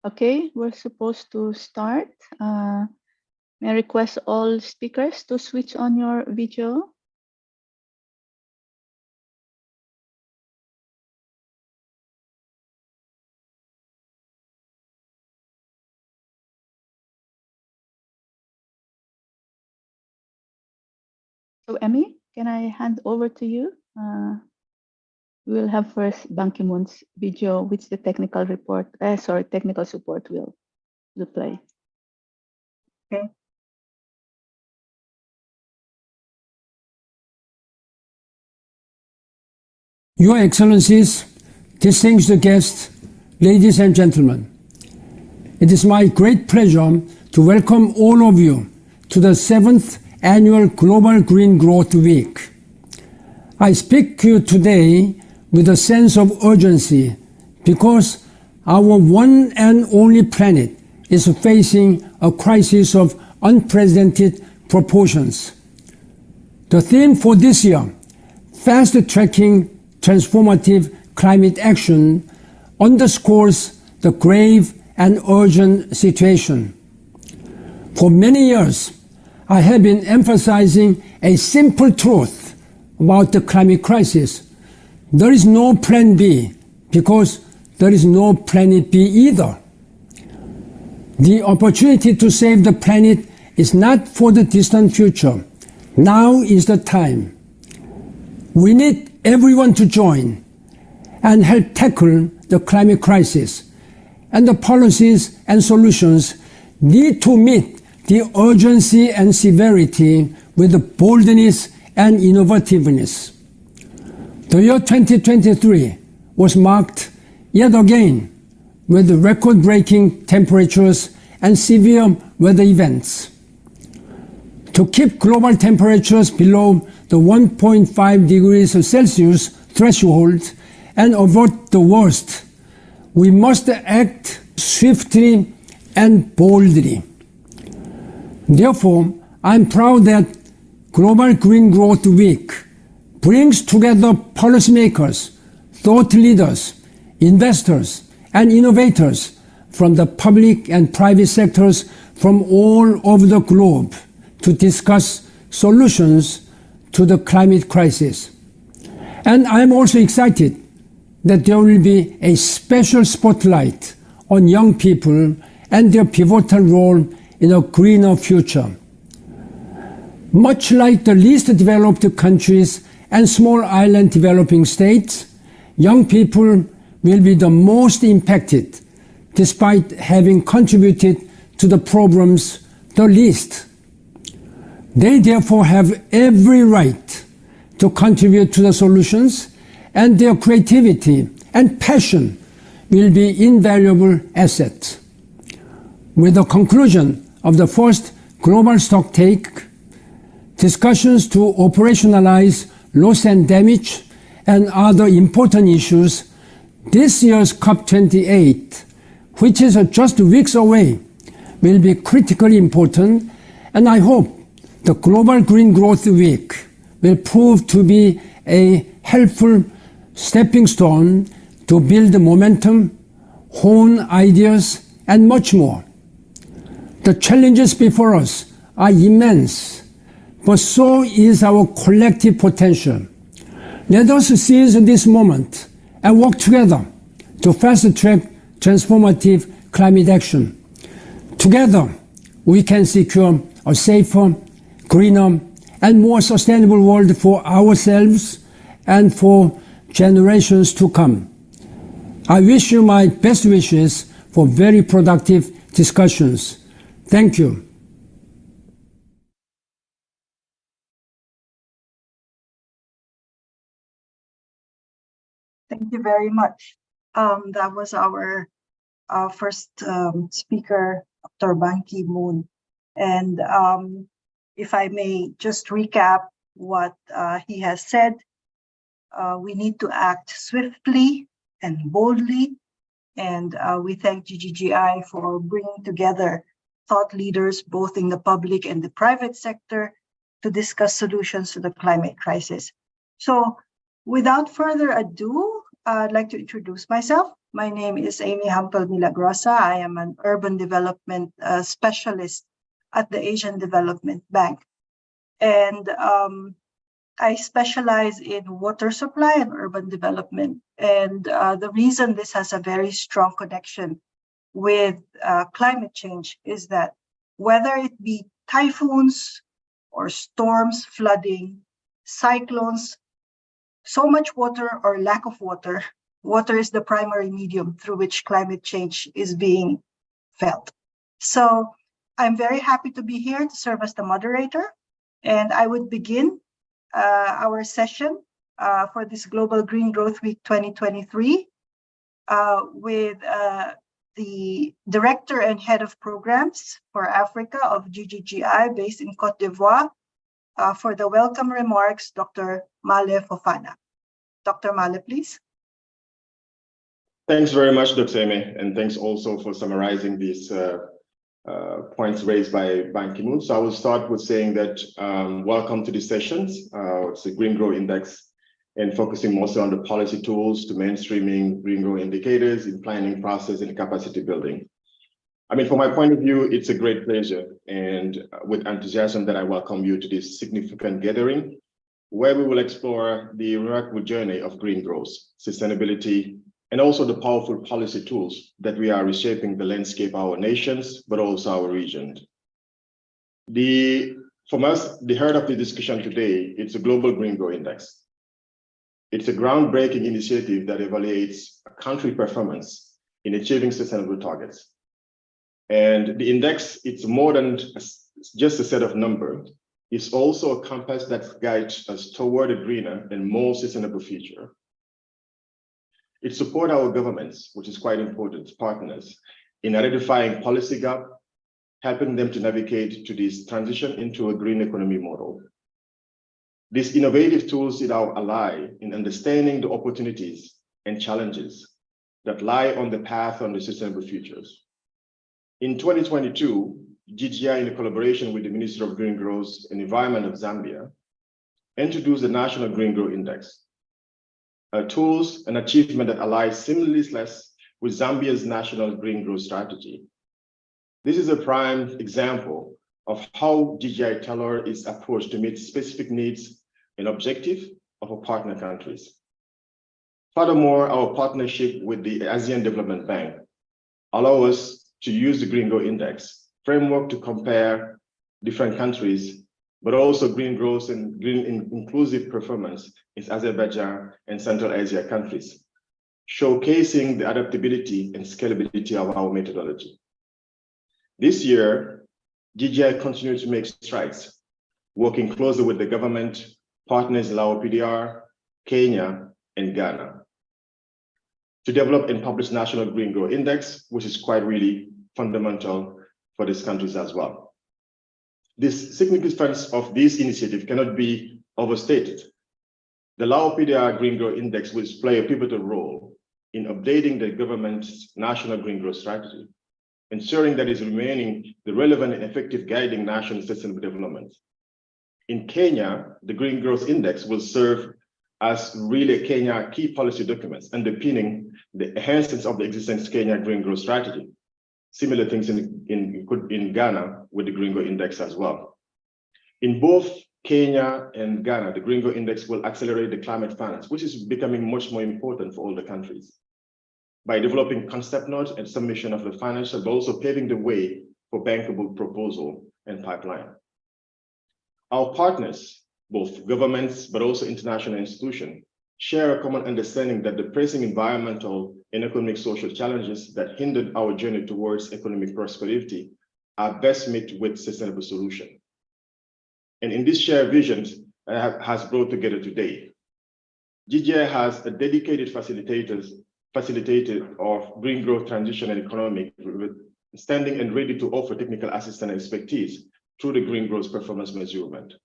Okay, we're supposed to start. May I request all speakers to switch on your video? So, Emmy, can I hand over to you? We'll have first Ban Ki-moon's video, which the technical support will play. Okay. Your Excellencies, distinguished guests, ladies and gentlemen, it is my great pleasure to welcome all of you to the 7th Annual Global Green Growth Week. I speak to you today with a sense of urgency because our one and only planet is facing a crisis of unprecedented proportions. The theme for this year, fast-tracking transformative climate action, underscores the grave and urgent situation. For many years, I have been emphasizing a simple truth about the climate crisis. There is no plan B because there is no planet B either. The opportunity to save the planet is not for the distant future. Now is the time. We need everyone to join and help tackle the climate crisis, and the policies and solutions need to meet the urgency and severity with boldness and innovativeness. The year 2023 was marked yet again with record-breaking temperatures and severe weather events. To keep global temperatures below the 1.5 degrees Celsius threshold and avert the worst, we must act swiftly and boldly. Therefore, I'm proud that Global Green Growth Week brings together policymakers, thought leaders, investors, and innovators from the public and private sectors from all over the globe to discuss solutions to the climate crisis. And I'm also excited that there will be a special spotlight on young people and their pivotal role in a greener future. Much like the least developed countries and small island developing states, young people will be the most impacted, despite having contributed to the problems the least. They therefore have every right to contribute to the solutions, and their creativity and passion will be invaluable assets. With the conclusion of the first global stocktake, discussions to operationalize loss and damage and other important issues, this year's COP28, which is just weeks away, will be critically important, and I hope the Global Green Growth Week will prove to be a helpful stepping stone to build momentum, hone ideas, and much more. The challenges before us are immense, but so is our collective potential. Let us seize this moment and work together to fast-track transformative climate action. Together, we can secure a safer, greener, and more sustainable world for ourselves and for generations to come. I wish you my best wishes for very productive discussions. Thank you. Thank you very much. That was our first speaker, Dr. Ban Ki-moon. And if I may just recap what he has said, we need to act swiftly and boldly. And we thank GGGI for bringing together thought leaders, both in the public and the private sector, to discuss solutions to the climate crisis. So without further ado, I'd like to introduce myself. My name is Amy Hampel Milagrosa. I am an urban development specialist at the Asian Development Bank. And I specialize in water supply and urban development. And the reason this has a very strong connection with climate change is that whether it be typhoons or storms, flooding, cyclones, so much water or lack of water, water is the primary medium through which climate change is being felt. So I'm very happy to be here to serve as the moderator, and I would begin our session for this Global Green Growth Week 2023 with the Director and Head of Programs for Africa of GGGI based in Cote d'Ivoire. For the welcome remarks, Dr. Male Fofana. Dr. Male, please. Thanks very much, Dr. Amy, and thanks also for summarizing these points raised by Ban Ki-moon. So I will start with saying that welcome to these sessions. It's the Green Growth Index, and focusing mostly on the policy tools to mainstreaming green growth indicators in planning process and capacity building. I mean, from my point of view, it's a great pleasure and with enthusiasm that I welcome you to this significant gathering where we will explore the remarkable journey of green growth, sustainability, and also the powerful policy tools that we are reshaping the landscape of our nations, but also our region. From us, the heart of the discussion today, it's a Global Green Growth Index. It's a groundbreaking initiative that evaluates a country performance in achieving sustainable targets. And the index, it's more than just a set of numbers. It's also a compass that guides us toward a greener and more sustainable future. It supports our governments, which is quite important, partners, in identifying policy gap, helping them to navigate to this transition into a green economy model. These innovative tools is our ally in understanding the opportunities and challenges that lie on the path on the sustainable futures. In 2022, GGI, in collaboration with the Ministry of Green Growth and Environment of Zambia, introduced the National Green Growth Index, tools and achievement that align seamlessly with Zambia's National Green Growth Strategy. This is a prime example of how GGI tailored its approach to meet specific needs and objectives of our partner countries. Furthermore, our partnership with the ASEAN Development Bank allows us to use the Green Growth Index framework to compare different countries, but also green growth and green inclusive performance in Azerbaijan and Central Asia countries, showcasing the adaptability and scalability of our methodology. This year, GGI continues to make strides, working closely with the government, partners Lao PDR, Kenya, and Ghana, to develop and publish National Green Growth Index, which is quite really fundamental for these countries as well. This significance of this initiative cannot be overstated. The Lao PDR Green Growth Index will play a pivotal role in updating the government's National Green Growth Strategy, ensuring that it is remaining the relevant and effective guiding national sustainable development. In Kenya, the Green Growth Index will serve as really Kenya key policy documents underpinning the enhancements of the existing Kenya Green Growth Strategy. Similar things in Ghana with the Green Growth Index as well. In both Kenya and Ghana, the Green Growth Index will accelerate the climate finance, which is becoming much more important for all the countries, by developing concept notes and submission of the financial, but also paving the way for bankable proposal and pipeline. Our partners, both governments, but also international institutions, share a common understanding that the pressing environmental and economic social challenges that hindered our journey towards economic prosperity are best met with sustainable solutions. And in this shared vision has brought together today, GGI has a dedicated facilitator of green growth transition and economic, standing and ready to offer technical assistance and expertise through the green growth performance measurement.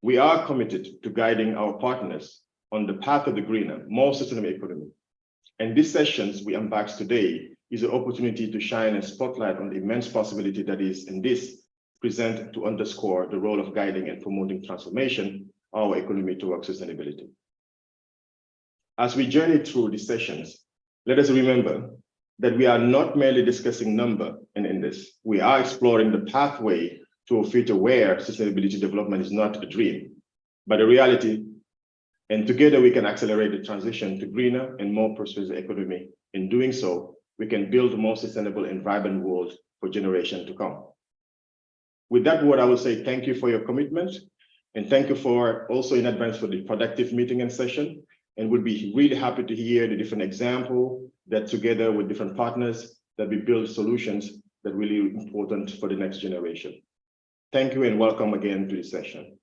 We are committed to guiding our partners on the path of the greener, more sustainable economy. And these sessions we embark today is an opportunity to shine a spotlight on the immense possibility that is in this present to underscore the role of guiding and promoting transformation of our economy towards sustainability. As we journey through these sessions, let us remember that we are not merely discussing number in this. We are exploring the pathway to a future where sustainability development is not a dream, but a reality. And together we can accelerate the transition to greener and more prosperous economy. In doing so, we can build a more sustainable and vibrant world for generations to come. With that word, I will say thank you for your commitment, and thank you for also in advance for the productive meeting and session. And we'll be really happy to hear the different examples that together with different partners that we build solutions that are really important for the next generation. Thank you and welcome again to the session.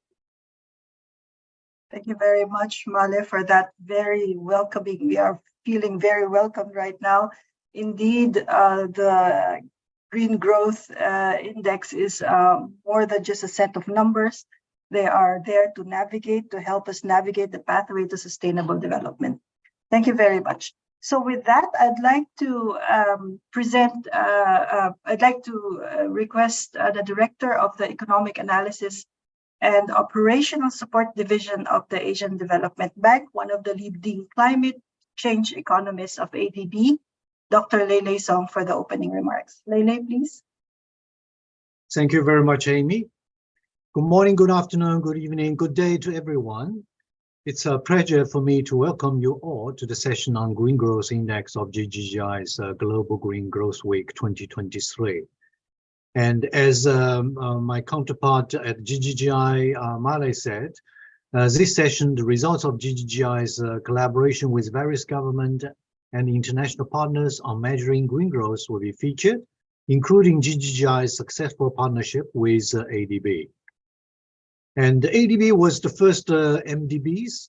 Thank you very much, Male, for that very welcoming. We are feeling very welcome right now. Indeed, the Green Growth Index is more than just a set of numbers. They are there to navigate, to help us navigate the pathway to sustainable development. Thank you very much. So with that, I'd like to request the Director of the Economic Analysis and Operational Support Division of the Asian Development Bank, one of the leading climate change economists of ADB, Dr. Lei Song, for the opening remarks. Lei, please. Thank you very much, Amy. Good morning, good afternoon, good evening, good day to everyone. It's a pleasure for me to welcome you all to the session on Green Growth Index of GGGI's Global Green Growth Week 2023. And as my counterpart at GGGI, Male, said, this session, the results of GGGI's collaboration with various government and international partners on measuring green growth will be featured, including GGGI's successful partnership with ADB. And ADB was the first MDBs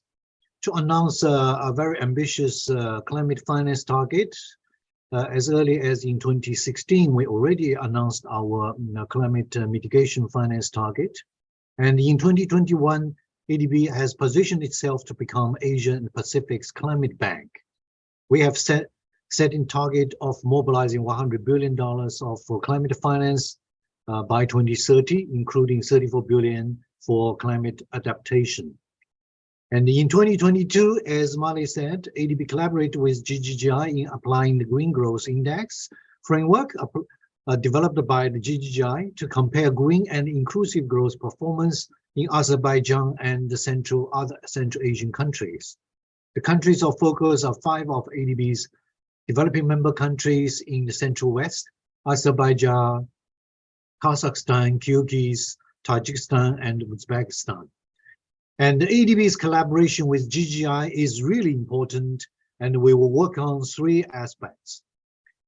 to announce a very ambitious climate finance target. As early as in 2016, we already announced our climate mitigation finance target. And in 2021, ADB has positioned itself to become Asia and Pacific's climate bank. We have set in target of mobilizing $100 billion for climate finance by 2030, including $34 billion for climate adaptation. And in 2022, as Male said, ADB collaborated with GGGI in applying the Green Growth Index framework developed by the GGGI to compare green and inclusive growth performance in Azerbaijan and the other Central Asian countries. The countries of focus are 5 of ADB's developing member countries in the Central West: Azerbaijan, Kazakhstan, Kyrgyz, Tajikistan, and Uzbekistan. And ADB's collaboration with GGI is really important, and we will work on 3 aspects.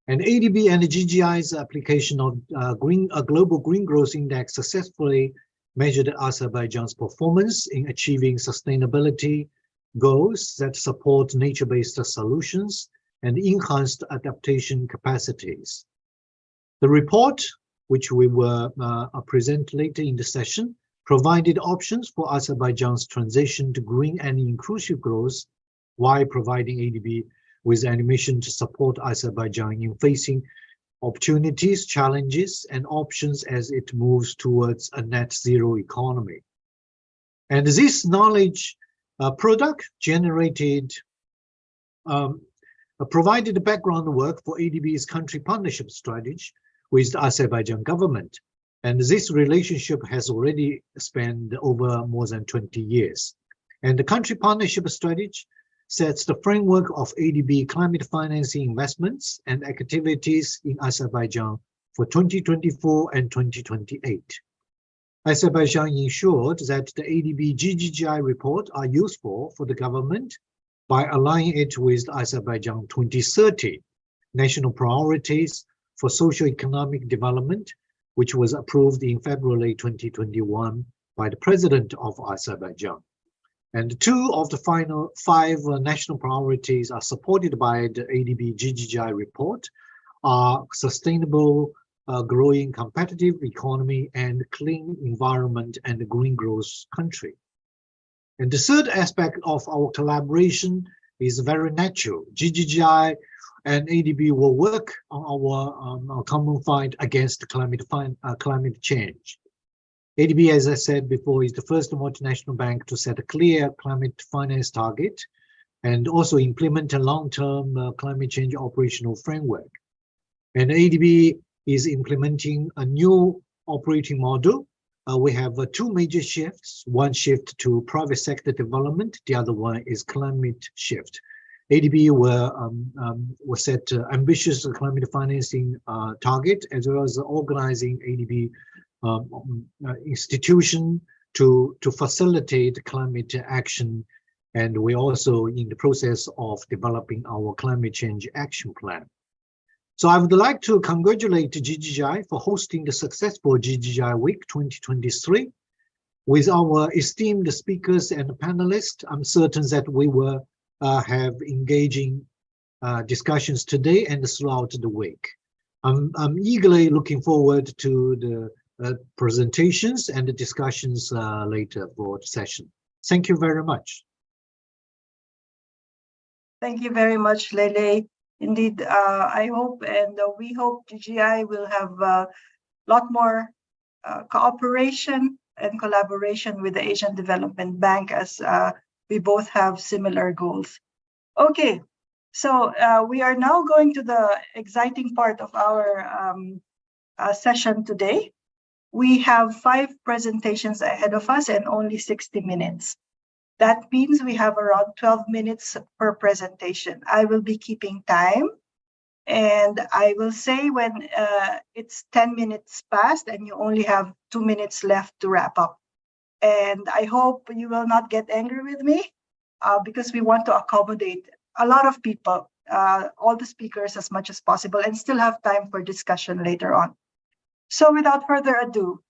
And ADB and GGI's application of a Global Green Growth Index successfully measured Azerbaijan's performance in achieving sustainability goals that support nature-based solutions and enhanced adaptation capacities. The report, which we will present later in the session, provided options for Azerbaijan's transition to green and inclusive growth, while providing ADB with ammunition to support Azerbaijan in facing opportunities, challenges, and options as it moves towards a net zero economy. And this knowledge product generated provided the background work for ADB's country partnership strategy with the Azerbaijan government. And this relationship has already spanned over more than 20 years. And the country partnership strategy sets the framework of ADB climate financing investments and activities in Azerbaijan for 2024 and 2028. Azerbaijan ensured that the ADB GGGI report are useful for the government by aligning it with Azerbaijan 2030 national priorities for socio-economic development, which was approved in February 2021 by the president of Azerbaijan. And 2 of the final 5 national priorities are supported by the ADB GGGI report are sustainable, growing competitive economy and clean environment and green growth country. And the third aspect of our collaboration is very natural. GGGI and ADB will work on our common fight against climate change. ADB, as I said before, is the first multinational bank to set a clear climate finance target and also implement a long-term climate change operational framework. And ADB is implementing a new operating model. We have two major shifts, one shift to private sector development, the other one is climate shift. ADB will set ambitious climate financing target, as well as organizing ADB institution to facilitate climate action. And we're also in the process of developing our climate change action plan. So I would like to congratulate GGGI for hosting the successful GGGI Week 2023. With our esteemed speakers and panelists, I'm certain that we will have engaging discussions today and throughout the week. I'm eagerly looking forward to the presentations and the discussions later for the session. Thank you very much. Thank you very much, Lele. Indeed, I hope and we hope GGI will have a lot more cooperation and collaboration with the Asian Development Bank, as we both have similar goals. Okay, so we are now going to the exciting part of our session today. We have 5 presentations ahead of us and only 60 minutes. That means we have around 12 minutes per presentation. I will be keeping time, and I will say when it's 10 minutes past and you only have 2 minutes left to wrap up. And I hope you will not get angry with me because we want to accommodate a lot of people, all the speakers as much as possible, and still have time for discussion later on. So without further ado,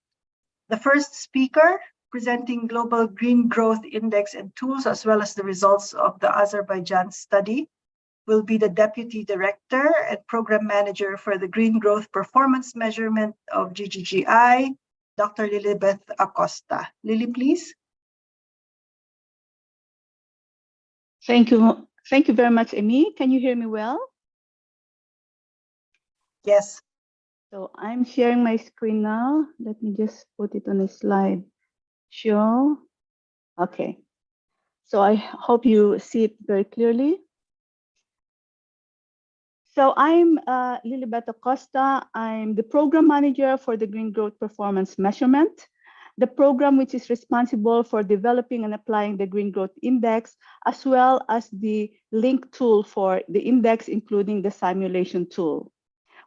the first speaker presenting Global Green Growth Index and tools, as well as the results of the Azerbaijan study, will be the Deputy Director and Program Manager for the Green Growth Performance Measurement of GGGI, Dr. Lilibeth Acosta. Lily, please. Thank you. Thank you very much, Amy. Can you hear me well? Yes. So I'm sharing my screen now. Let me just put it on a slide show. Okay. So I hope you see it very clearly. So I'm Lilibeth Acosta. I'm the Program Manager for the Green Growth Performance Measurement, the program which is responsible for developing and applying the Green Growth Index, as well as the link tool for the index, including the simulation tool,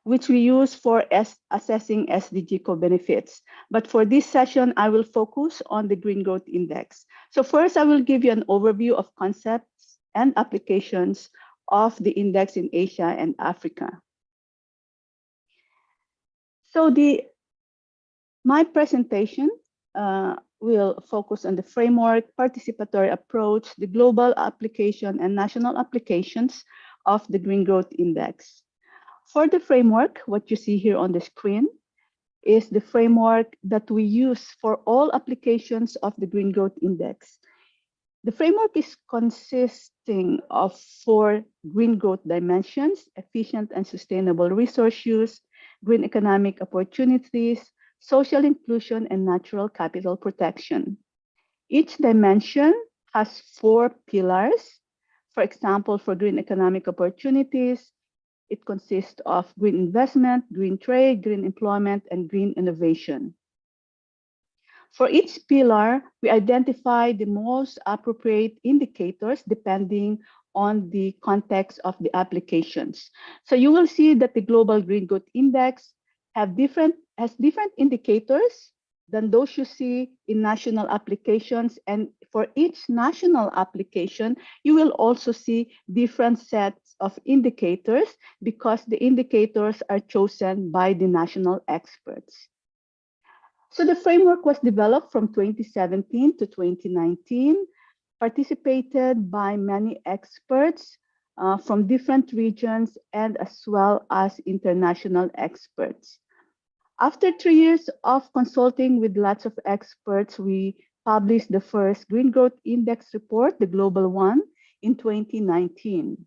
which we use for assessing SDG co-benefits. But for this session, I will focus on the Green Growth Index. So first, I will give you an overview of concepts and applications of the index in Asia and Africa. So my presentation will focus on the framework, participatory approach, the global application and national applications of the Green Growth Index. For the framework, what you see here on the screen is the framework that we use for all applications of the Green Growth Index. The framework is consisting of 4 green growth dimensions: efficient and sustainable resource use, green economic opportunities, social inclusion, and natural capital protection. Each dimension has 4 pillars. For example, for green economic opportunities, it consists of green investment, green trade, green employment, and green innovation. For each pillar, we identify the most appropriate indicators depending on the context of the applications. So you will see that the Global Green Growth Index has different indicators than those you see in national applications. And for each national application, you will also see different sets of indicators because the indicators are chosen by the national experts. So the framework was developed from 2017 to 2019, participated by many experts from different regions and as well as international experts. After 3 years of consulting with lots of experts, we published the first Green Growth Index report, the global one, in 2019.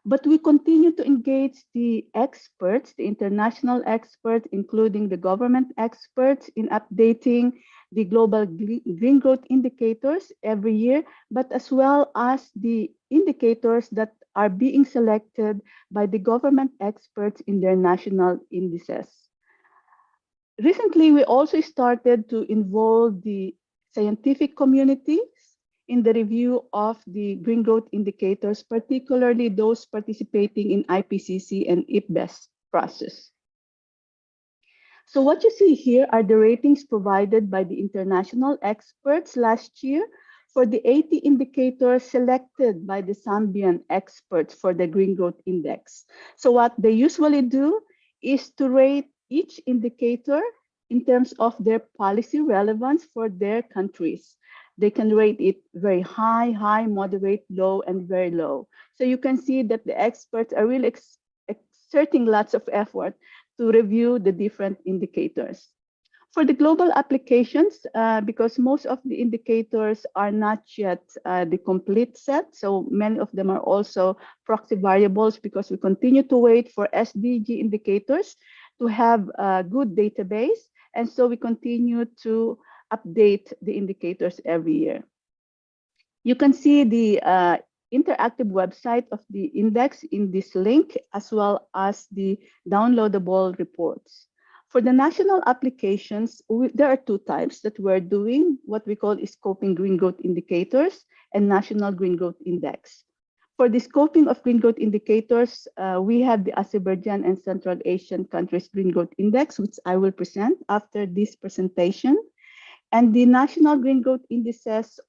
But we continue to engage the experts, the international experts, including the government experts, in updating the global green growth indicators every year, but as well as the indicators that are being selected by the government experts in their national indices. Recently, we also started to involve the scientific community in the review of the green growth indicators, particularly those participating in IPCC and IPBES process. So what you see here are the ratings provided by the international experts last year for the 80 indicators selected by the Zambian experts for the Green Growth Index. So what they usually do is to rate each indicator in terms of their policy relevance for their countries. They can rate it very high, high, moderate, low, and very low. So you can see that the experts are really exerting lots of effort to review the different indicators. For the global applications, because most of the indicators are not yet the complete set, so many of them are also proxy variables because we continue to wait for SDG indicators to have a good database. And so we continue to update the indicators every year. You can see the interactive website of the index in this link, as well as the downloadable reports. For the national applications, there are two types that we're doing, what we call scoping green growth indicators and national green growth index. For the scoping of green growth indicators, we have the Azerbaijan and Central Asian countries green growth index, which I will present after this presentation. And the national green growth indices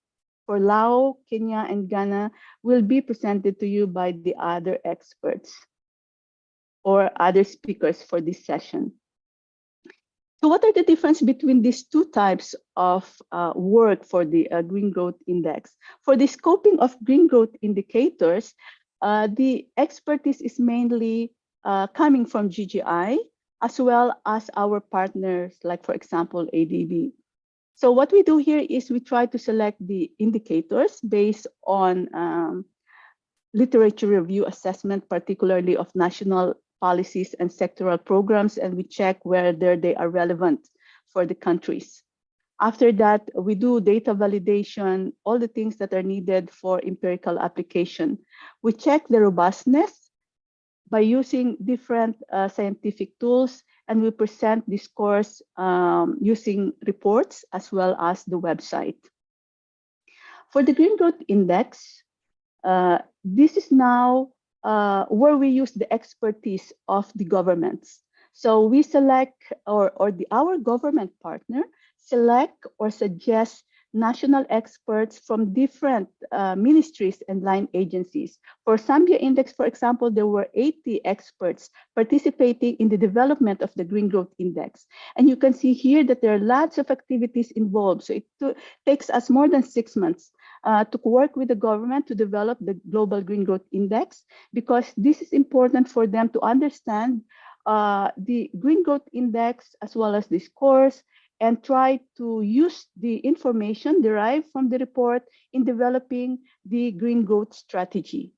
for Laos, Kenya, and Ghana will be presented to you by the other experts or other speakers for this session. So what are the difference between these two types of work for the Green Growth Index? For the scoping of green growth indicators, the expertise is mainly coming from GGI, as well as our partners, like, for example, ADB. So what we do here is we try to select the indicators based on literature review assessment, particularly of national policies and sectoral programs, and we check whether they are relevant for the countries. After that, we do data validation, all the things that are needed for empirical application. We check the robustness by using different scientific tools, and we present this course using reports as well as the website. For the Green Growth Index, this is now where we use the expertise of the governments. So we select, or our government partner select or suggest national experts from different ministries and line agencies. For Zambia Index, for example, there were 80 experts participating in the development of the Green Growth Index. And you can see here that there are lots of activities involved. So it takes us more than 6 months to work with the government to develop the Global Green Growth Index, because this is important for them to understand the Green Growth Index as well as the scores, and try to use the information derived from the report in developing the green growth strategy.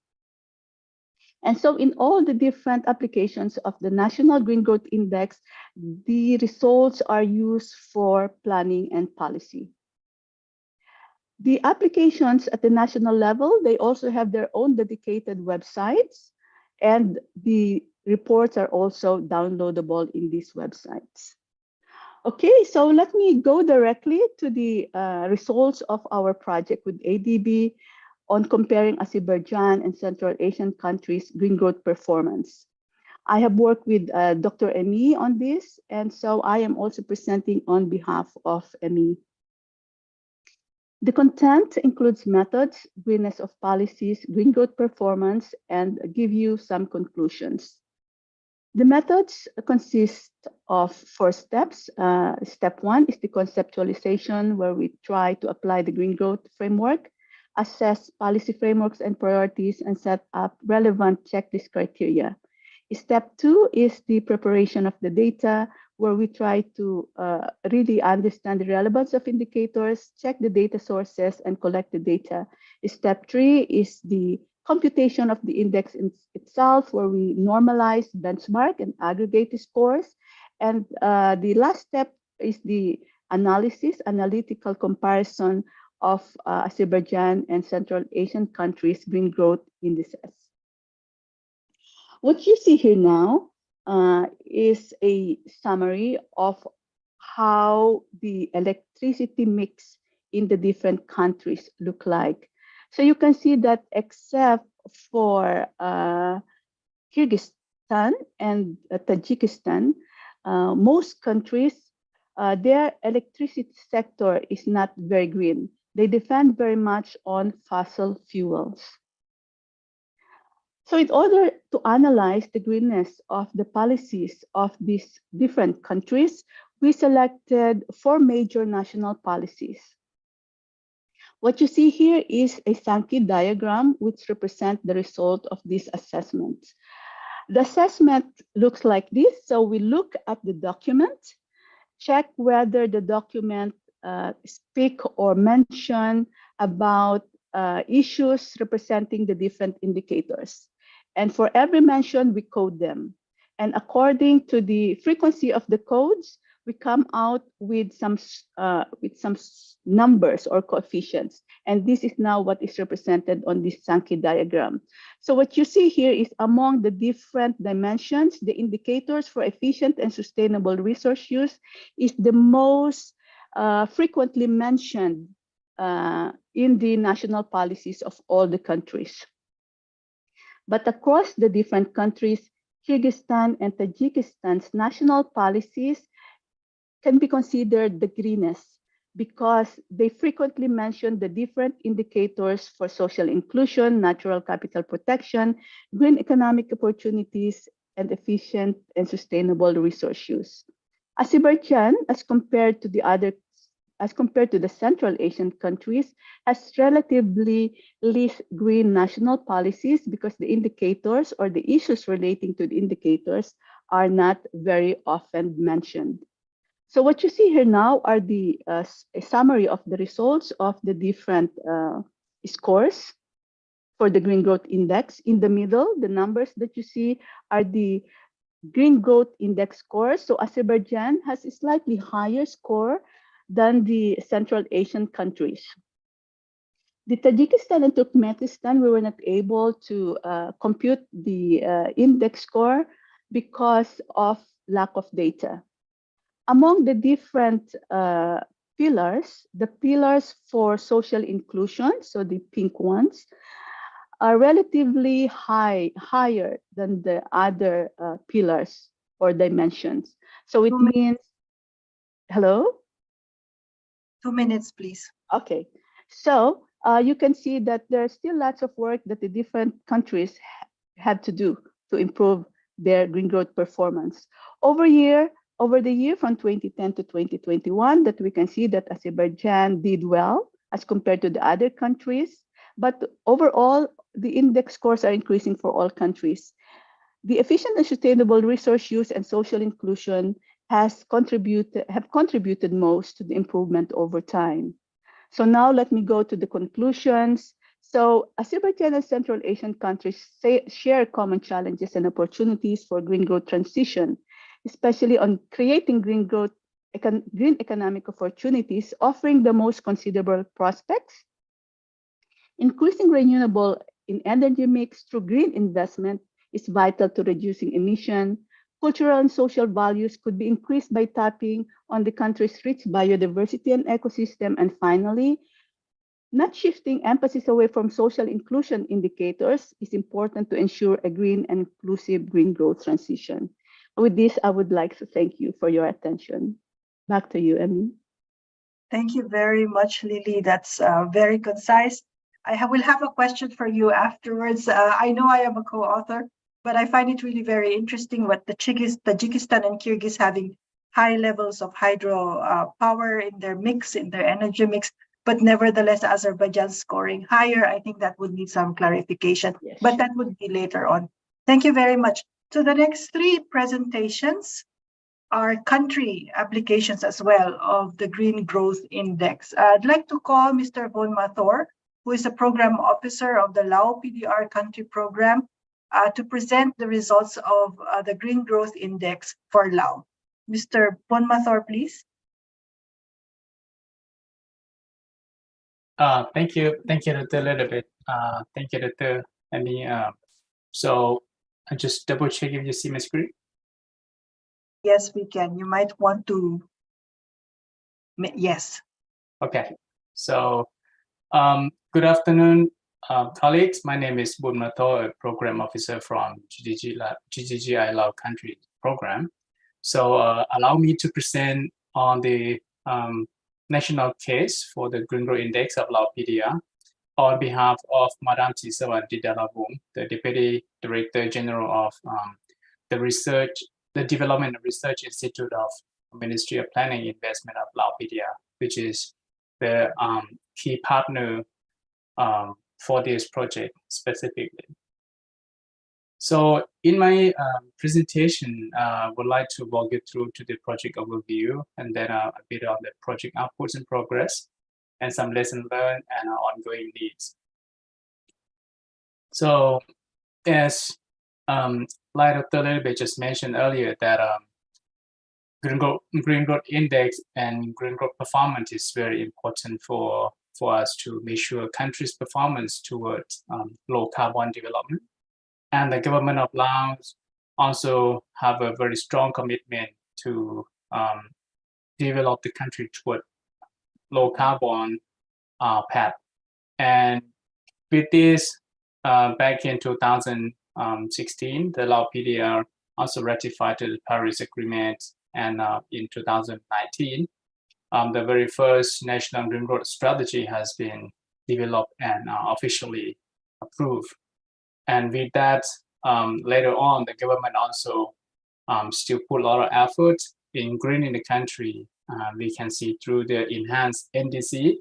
And so in all the different applications of the National Green Growth Index, the results are used for planning and policy. The applications at the national level, they also have their own dedicated websites, and the reports are also downloadable in these websites. Okay, so let me go directly to the results of our project with ADB on comparing Azerbaijan and Central Asian countries' green growth performance. I have worked with Dr. Emi on this, and so I am also presenting on behalf of Emi. The content includes methods, greenness of policies, green growth performance, and give you some conclusions. The methods consist of 4 steps. Step 1 is the conceptualization, where we try to apply the green growth framework, assess policy frameworks and priorities, and set up relevant checklist criteria. Step 2 is the preparation of the data, where we try to really understand the relevance of indicators, check the data sources, and collect the data. Step 3 is the computation of the index itself, where we normalize, benchmark, and aggregate the scores. And the last step is the analytical comparison of Azerbaijan and Central Asian countries' green growth indices. What you see here now is a summary of how the electricity mix in the different countries look like. So you can see that except for Kyrgyzstan and Tajikistan, most countries, their electricity sector is not very green. They depend very much on fossil fuels. So in order to analyze the greenness of the policies of these different countries, we selected 4 major national policies. What you see here is a Sankey diagram which represents the result of these assessments. The assessment looks like this. So we look at the document, check whether the document speak or mention about issues representing the different indicators. And for every mention, we code them. And according to the frequency of the codes, we come out with some numbers or coefficients. And this is now what is represented on this Sankey diagram. So what you see here is among the different dimensions, the indicators for efficient and sustainable resource use is the most frequently mentioned in the national policies of all the countries. But across the different countries, Kyrgyzstan and Tajikistan's national policies can be considered the greenest because they frequently mention the different indicators for social inclusion, natural capital protection, green economic opportunities, and efficient and sustainable resource use. Azerbaijan, as compared to the Central Asian countries, has relatively least green national policies because the indicators or the issues relating to the indicators are not very often mentioned. So what you see here now are a summary of the results of the different scores for the Green Growth Index. In the middle, the numbers that you see are the Green Growth Index scores. So Azerbaijan has a slightly higher score than the Central Asian countries. The Tajikistan and Turkmenistan, we were not able to compute the index score because of lack of data. Among the different pillars, the pillars for social inclusion, so the pink ones, are relatively higher than the other pillars or dimensions. So it means, hello? 2 minutes, please. Okay, so you can see that there are still lots of work that the different countries had to do to improve their green growth performance. Over the year from 2010 to 2021, that we can see that Azerbaijan did well as compared to the other countries, but overall, the index scores are increasing for all countries. The efficient and sustainable resource use and social inclusion have contributed most to the improvement over time. So now let me go to the conclusions. So Azerbaijan and Central Asian countries share common challenges and opportunities for green growth transition, especially on creating green economic opportunities, offering the most considerable prospects. Increasing renewable in energy mix through green investment is vital to reducing emission. Cultural and social values could be increased by tapping on the country's rich biodiversity and ecosystem. And finally, not shifting emphasis away from social inclusion indicators is important to ensure a green and inclusive green growth transition. With this, I would like to thank you for your attention. Back to you, Emmy. Thank you very much, Lily. That's very concise. I will have a question for you afterwards. I know I am a co-author, but I find it really very interesting what the Tajikistan and Kyrgyz having high levels of hydro power in their mix, in their energy mix, but nevertheless, Azerbaijan scoring higher. I think that would need some clarification, Yes. but that would be later on. Thank you very much. So the next 3 presentations are country applications as well of the Green Growth Index. I'd like to call Mr. Von Mathor who is a program officer of the Lao PDR country program, to present the results of the Green Growth Index for Lao. Mr. Bonmathor, please. Thank you, Dr. Elizabeth. Thank you, Dr. Annie. So I just double check if you see my screen. Yes, we can. You might want to. Yes. Okay. So good afternoon, colleagues. My name is Bonmathor, a program officer from GGGI Lao Country Program. So allow me to present on the national case for the Green Growth Index of Lao PDR on behalf of Madam Chisawan Didalabung, the Deputy Director General of the Development and Research Institute of Ministry of Planning Investment of Lao PDR, which is the key partner for this project specifically. So in my presentation, I would like to walk you through to the project overview and then a bit on the project outputs and progress and some lessons learned and ongoing needs. So as like Dr. Lilbe just mentioned earlier that Green Growth Index and Green Growth performance is very important for us to measure a country's performance towards low carbon development. And the government of Laos also have a very strong commitment to develop the country toward low carbon path. And with this, back in 2016, the Lao PDR also ratified the Paris Agreement, and in 2019, the very first National Green Growth Strategy has been developed and officially approved. And with that, later on, the government also still put a lot of effort in greening the country. We can see through the enhanced NDC,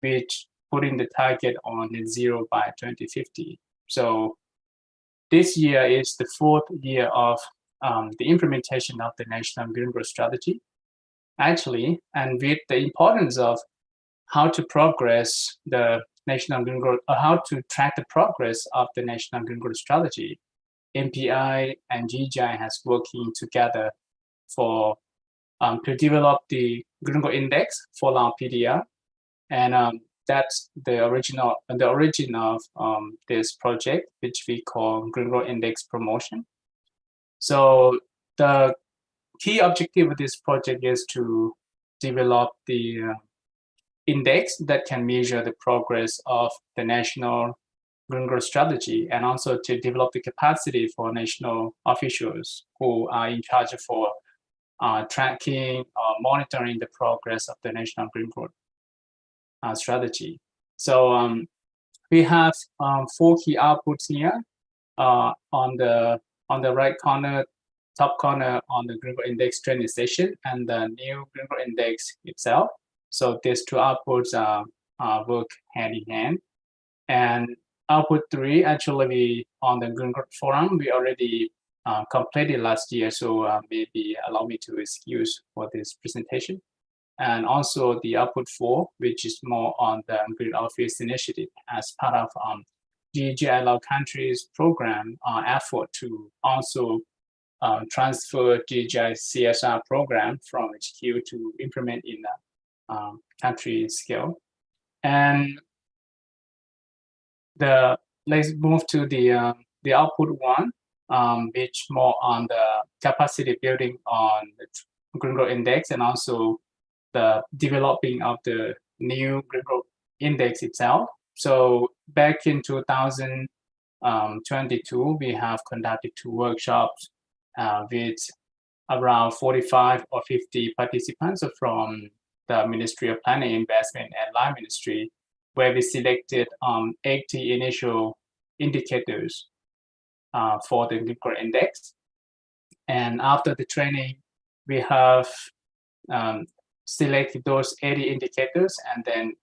which putting the target on net zero by 2050. So this year is the 4th year of the implementation of the National Green Growth Strategy. Actually, and with the importance of how to progress the National Green Growth, how to track the progress of the National Green Growth Strategy, MPI and GGI has working together for to develop the Green Growth Index for Lao PDR, and that's the origin of this project, which we call Green Growth Index Promotion. So the key objective of this project is to develop the index that can measure the progress of the national green growth strategy, and also to develop the capacity for national officials who are in charge for tracking or monitoring the progress of the national green growth strategy. So we have 4 key outputs here. On the right corner, top corner on the Green Growth Index training session and the new Green Growth Index itself. So these 2 outputs work hand in hand. And output 3, actually, on the Green Growth Forum, we already completed last year. So maybe allow me to excuse for this presentation. And also the output 4, which is more on the Green Office Initiative as part of GGI Lao Country's program effort to also transfer GGI CSR program from HQ to implement in the country scale. And let's move to the output 1, which more on the capacity building on the Green Growth Index and also the developing of the new Green Growth Index itself. So back in 2022, we have conducted 2 workshops with around 45 or 50 participants from the Ministry of Planning, Investment, and Land Ministry, where we selected 80 initial indicators for the Green Growth Index. And after the training, we have selected those 80 indicators and then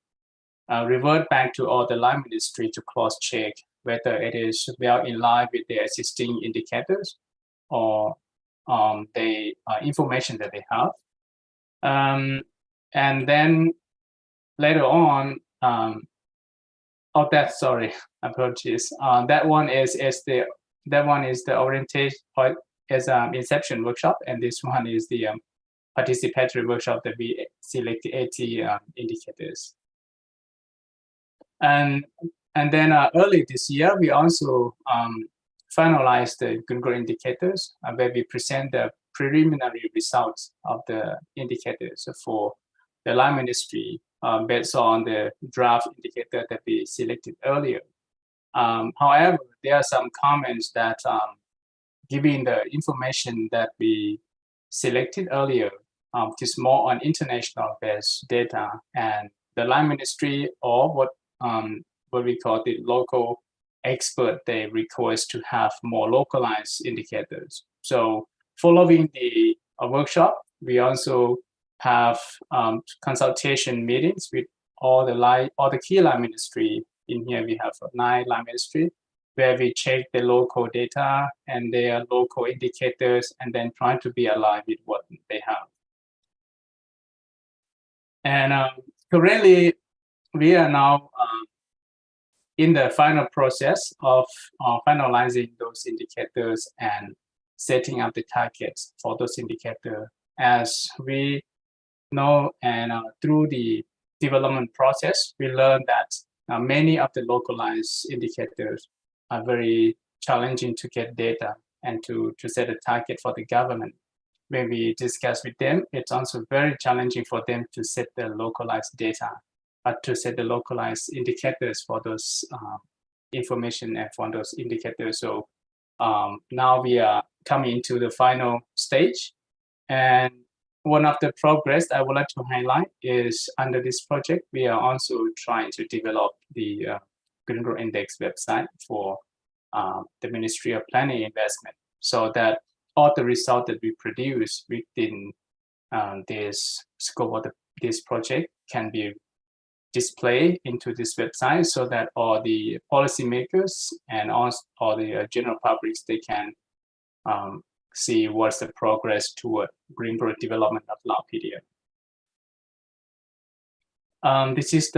revert back to all the Land Ministry to cross-check whether it is well in line with the existing indicators or the information that they have. And then later on, Oh, that, sorry, apologies. That one is the orientation or as inception workshop, and this one is the participatory workshop that we select 80 indicators. And then early this year, we also finalized the Green Growth indicators, where we present the preliminary results of the indicators for the Land Ministry based on the draft indicator that we selected earlier. However, there are some comments that given the information that we selected earlier, is more on international based data, and the Land Ministry or what we call the local expert, they request to have more localized indicators. So following the workshop, we also have consultation meetings with all the key Land Ministry. In here we have 9 Land Ministry, where we check the local data and their local indicators, and then trying to be aligned with what they have. And currently, we are now in the final process of finalizing those indicators and setting up the targets for those indicators. As we know, and through the development process, we learned that many of the localized indicators are very challenging to get data and to set a target for the government. When we discuss with them, it's also very challenging for them to set the localized data, but to set the localized indicators for those information and for those indicators. So now we are coming to the final stage. And one of the progress I would like to highlight is under this project, we are also trying to develop the Green Growth Index website for the Ministry of Planning and Investment, so that all the results that we produce within this scope of this project can be displayed into this website, so that all the policymakers and all the general publics, they can see what's the progress toward green growth development of Laopedia. This is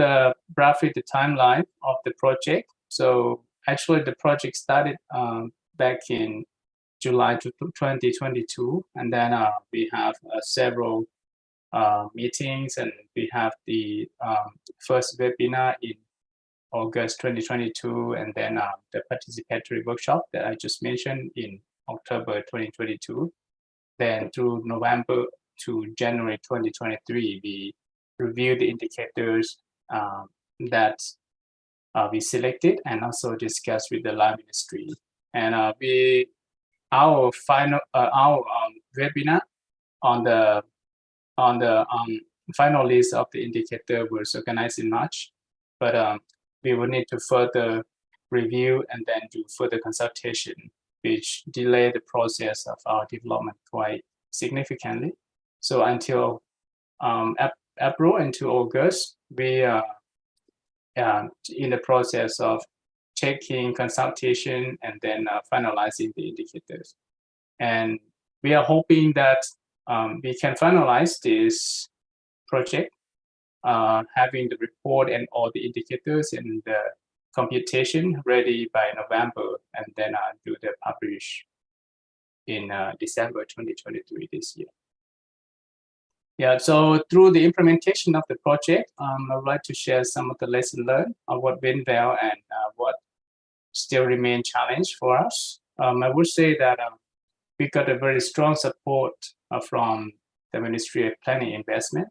roughly the timeline of the project. So actually the project started back in July 2022, and then we have several meetings, and we have the first webinar in August 2022, and then the participatory workshop that I just mentioned in October 2022. Then through November to January 2023, we reviewed the indicators that we selected and also discussed with the Land Ministry. And our final webinar on the final list of the indicator was organized in March, but we will need to further review and then do further consultation, which delayed the process of our development quite significantly. So until April into August, we are in the process of checking consultation and then finalizing the indicators. And we are hoping that we can finalize this project, having the report and all the indicators and the computation ready by November, and then do the publish in December 2023 this year. Yeah, so through the implementation of the project, I would like to share some of the lessons learned of what went well and what still remain challenge for us. I would say that we got a very strong support from the Ministry of Planning and Investment,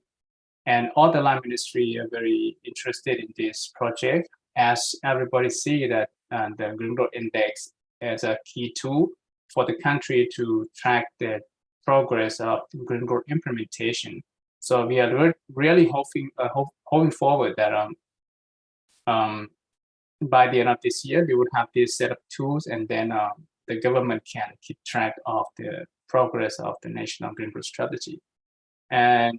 and all the Land Ministry are very interested in this project, as everybody see that the Green Growth Index as a key tool for the country to track the progress of green growth implementation. So we are really hoping forward that by the end of this year, we would have this set of tools, and then the government can keep track of the progress of the National Green Growth Strategy. And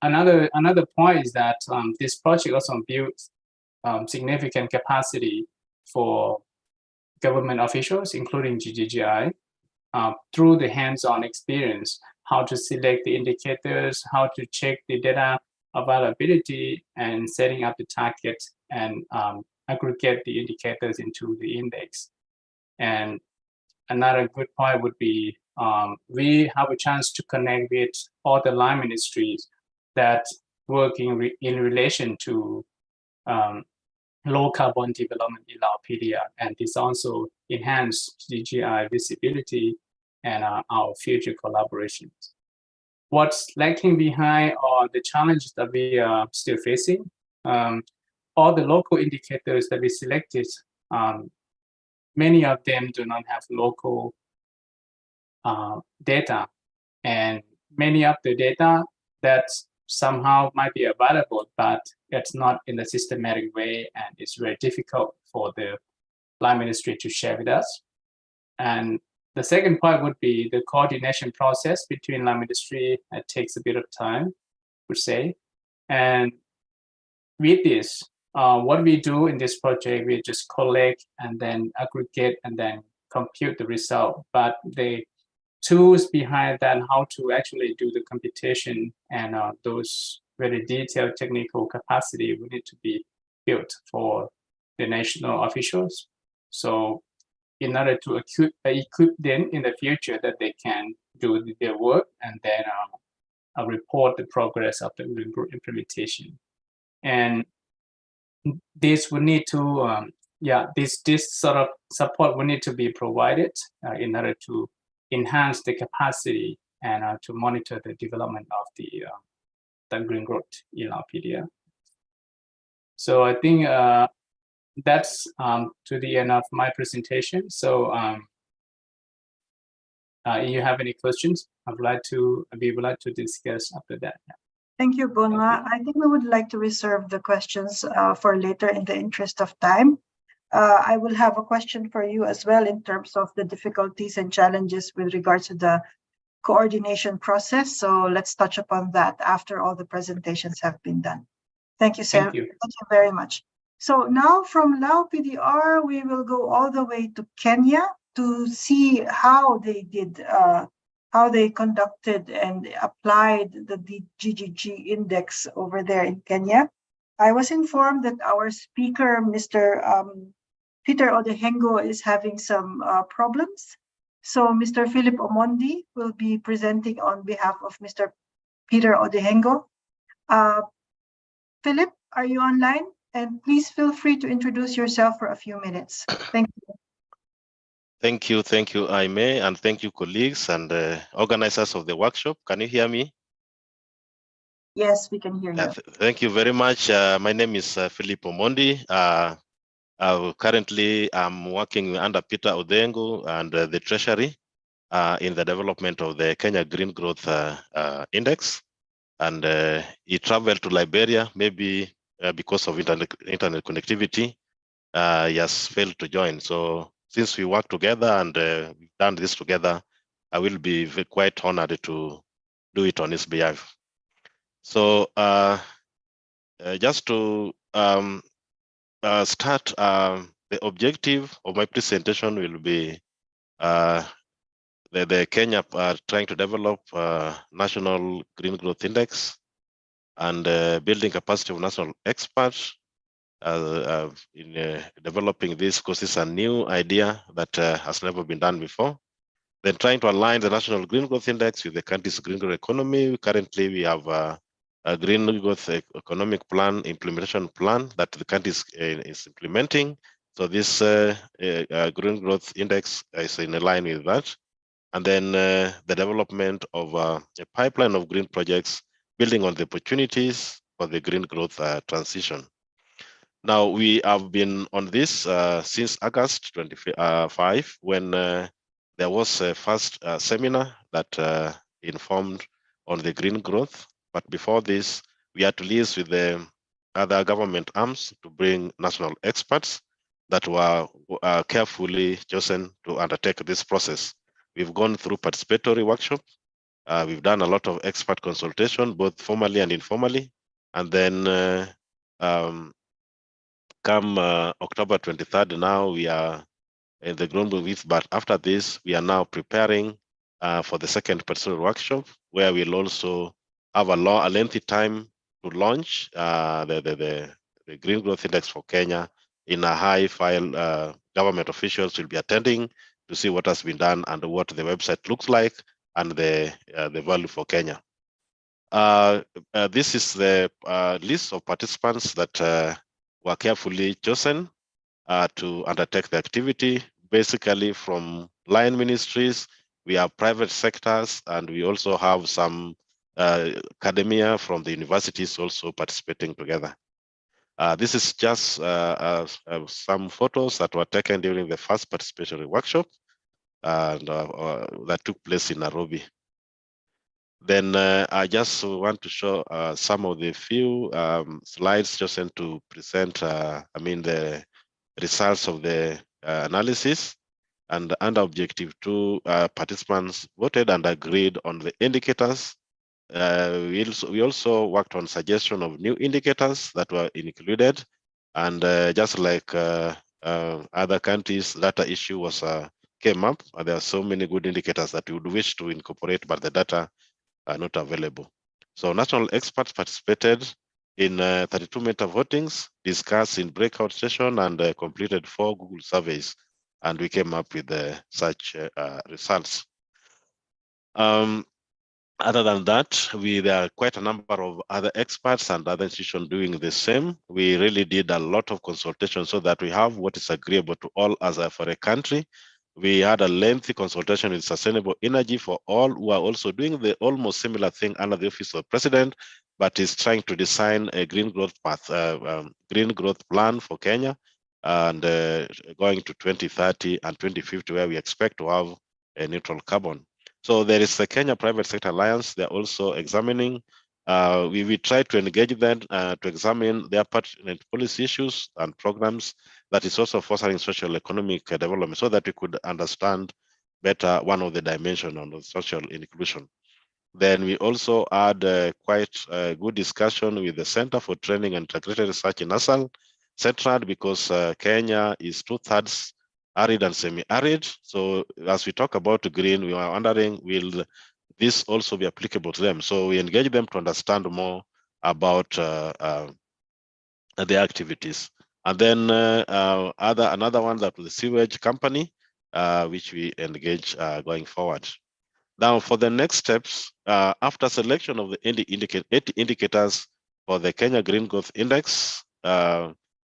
another point is that this project also builds significant capacity for government officials, including GGGI, through the hands-on experience, how to select the indicators, how to check the data availability, and setting up the targets, and aggregate the indicators into the index. And another good point would be we have a chance to connect with all the line ministries that work in relation to low carbon development in Laopedia, and this also enhance DGI visibility and our future collaborations. What's lacking behind are the challenges that we are still facing. All the local indicators that we selected, many of them do not have local data, and many of the data that somehow might be available, but it's not in a systematic way, and it's very difficult for the line ministry to share with us. And the second point would be the coordination process between line ministry. It takes a bit of time, I would say. And with this, what we do in this project, we just collect and then aggregate and then compute the result. But the tools behind that, how to actually do the computation and those very detailed technical capacity will need to be built for the national officials. So in order to equip them in the future that they can do their work and then report the progress of the implementation. And this will need to, this sort of support will need to be provided in order to enhance the capacity and to monitor the development of the green growth in Laopedia. So I think that's to the end of my presentation. So if you have any questions, we would like to discuss after that. Thank you, Bonwa. I think we would like to reserve the questions for later in the interest of time. I will have a question for you as well in terms of the difficulties and challenges with regards to the coordination process. So let's touch upon that after all the presentations have been done. Thank you, Sam. Thank you. Thank you very much. So now from Lao PDR, we will go all the way to Kenya to see how they did, how they conducted and applied the GGG index over there in Kenya. I was informed that our speaker, Mr. Peter Odehengo, is having some problems. So Mr. Philip Omondi will be presenting on behalf of Mr. Peter Odehengo. Philip, are you online? And please feel free to introduce yourself for a few minutes. Thank you. Thank you, Aime, and thank you, colleagues and organizers of the workshop. Can you hear me? Yes, we can hear you. Thank you very much. My name is Philip Omondi. Currently, I'm working under Peter Odehengo and the Treasury in the development of the Kenya Green Growth Index. And he traveled to Liberia, maybe because of internet connectivity. He has failed to join. So since we work together and we've done this together, I will be quite honored to do it on his behalf. So just to start, the objective of my presentation will be the Kenya trying to develop National Green Growth Index and building capacity of national experts in developing this, because it's a new idea that has never been done before. Then trying to align the National Green Growth Index with the country's green growth economy. Currently, we have a Green Growth Economic Plan, implementation plan that the country is implementing. So this Green Growth Index is in line with that. And then the development of a pipeline of green projects, building on the opportunities for the green growth transition. Now, we have been on this since August 25, when there was a first seminar that informed on the green growth. But before this, we had to liaise with the other government arms to bring national experts that were carefully chosen to undertake this process. We've gone through participatory workshop. We've done a lot of expert consultation, both formally and informally. And then come October 23rd, now we are in the ground with, but after this, we are now preparing for the second participatory workshop, where we'll also have a lengthy time to launch the Green Growth Index for Kenya in a high file, government officials will be attending to see what has been done and what the website looks like and the value for Kenya. This is the list of participants that were carefully chosen to undertake the activity, basically from line ministries. We have private sectors, and we also have some academia from the universities also participating together. This is just some photos that were taken during the first participatory workshop and that took place in Nairobi. Then I just want to show some of the few slides chosen to present, the results of the analysis. And under objective 2, participants voted and agreed on the indicators. We also worked on suggestion of new indicators that were included. And just like other countries, data issue was came up. There are so many good indicators that we would wish to incorporate, but the data are not available. So national experts participated in 32 meta votings, discussed in breakout session, and completed 4 Google surveys. And we came up with such results. Other than that, there are quite a number of other experts and other institutions doing the same. We really did a lot of consultation so that we have what is agreeable to all as for a country. We had a lengthy consultation with Sustainable Energy for all, who are also doing the almost similar thing under the Office of the President, but is trying to design a green growth path, green growth plan for Kenya, and going to 2030 and 2050, where we expect to have a neutral carbon. So there is the Kenya Private Sector Alliance. They're also examining. We try to engage them to examine their pertinent policy issues and programs that is also fostering social economic development, so that we could understand better one of the dimensions on the social inclusion. Then we also had quite a good discussion with the Center for Training and Integrated Research in NASAL, centered because Kenya is 2/3 arid and semi-arid. So as we talk about green, we are wondering, will this also be applicable to them? So we engage them to understand more about the activities. And then another one that was the sewage company, which we engage going forward. Now for the next steps, after selection of the 80 indicators for the Kenya Green Growth Index,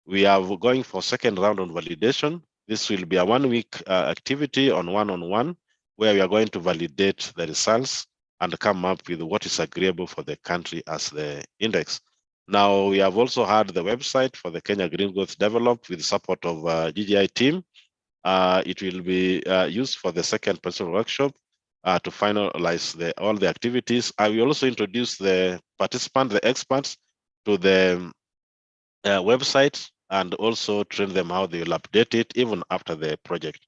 we are going for second round on validation. This will be a 1-week activity on one-on-one, where we are going to validate the results and come up with what is agreeable for the country as the index. Now, we have also had the website for the Kenya Green Growth developed with support of GGI team. It will be used for the second personal workshop to finalize all the activities. I will also introduce the participants, the experts, to the website, and also train them how they will update it even after the project.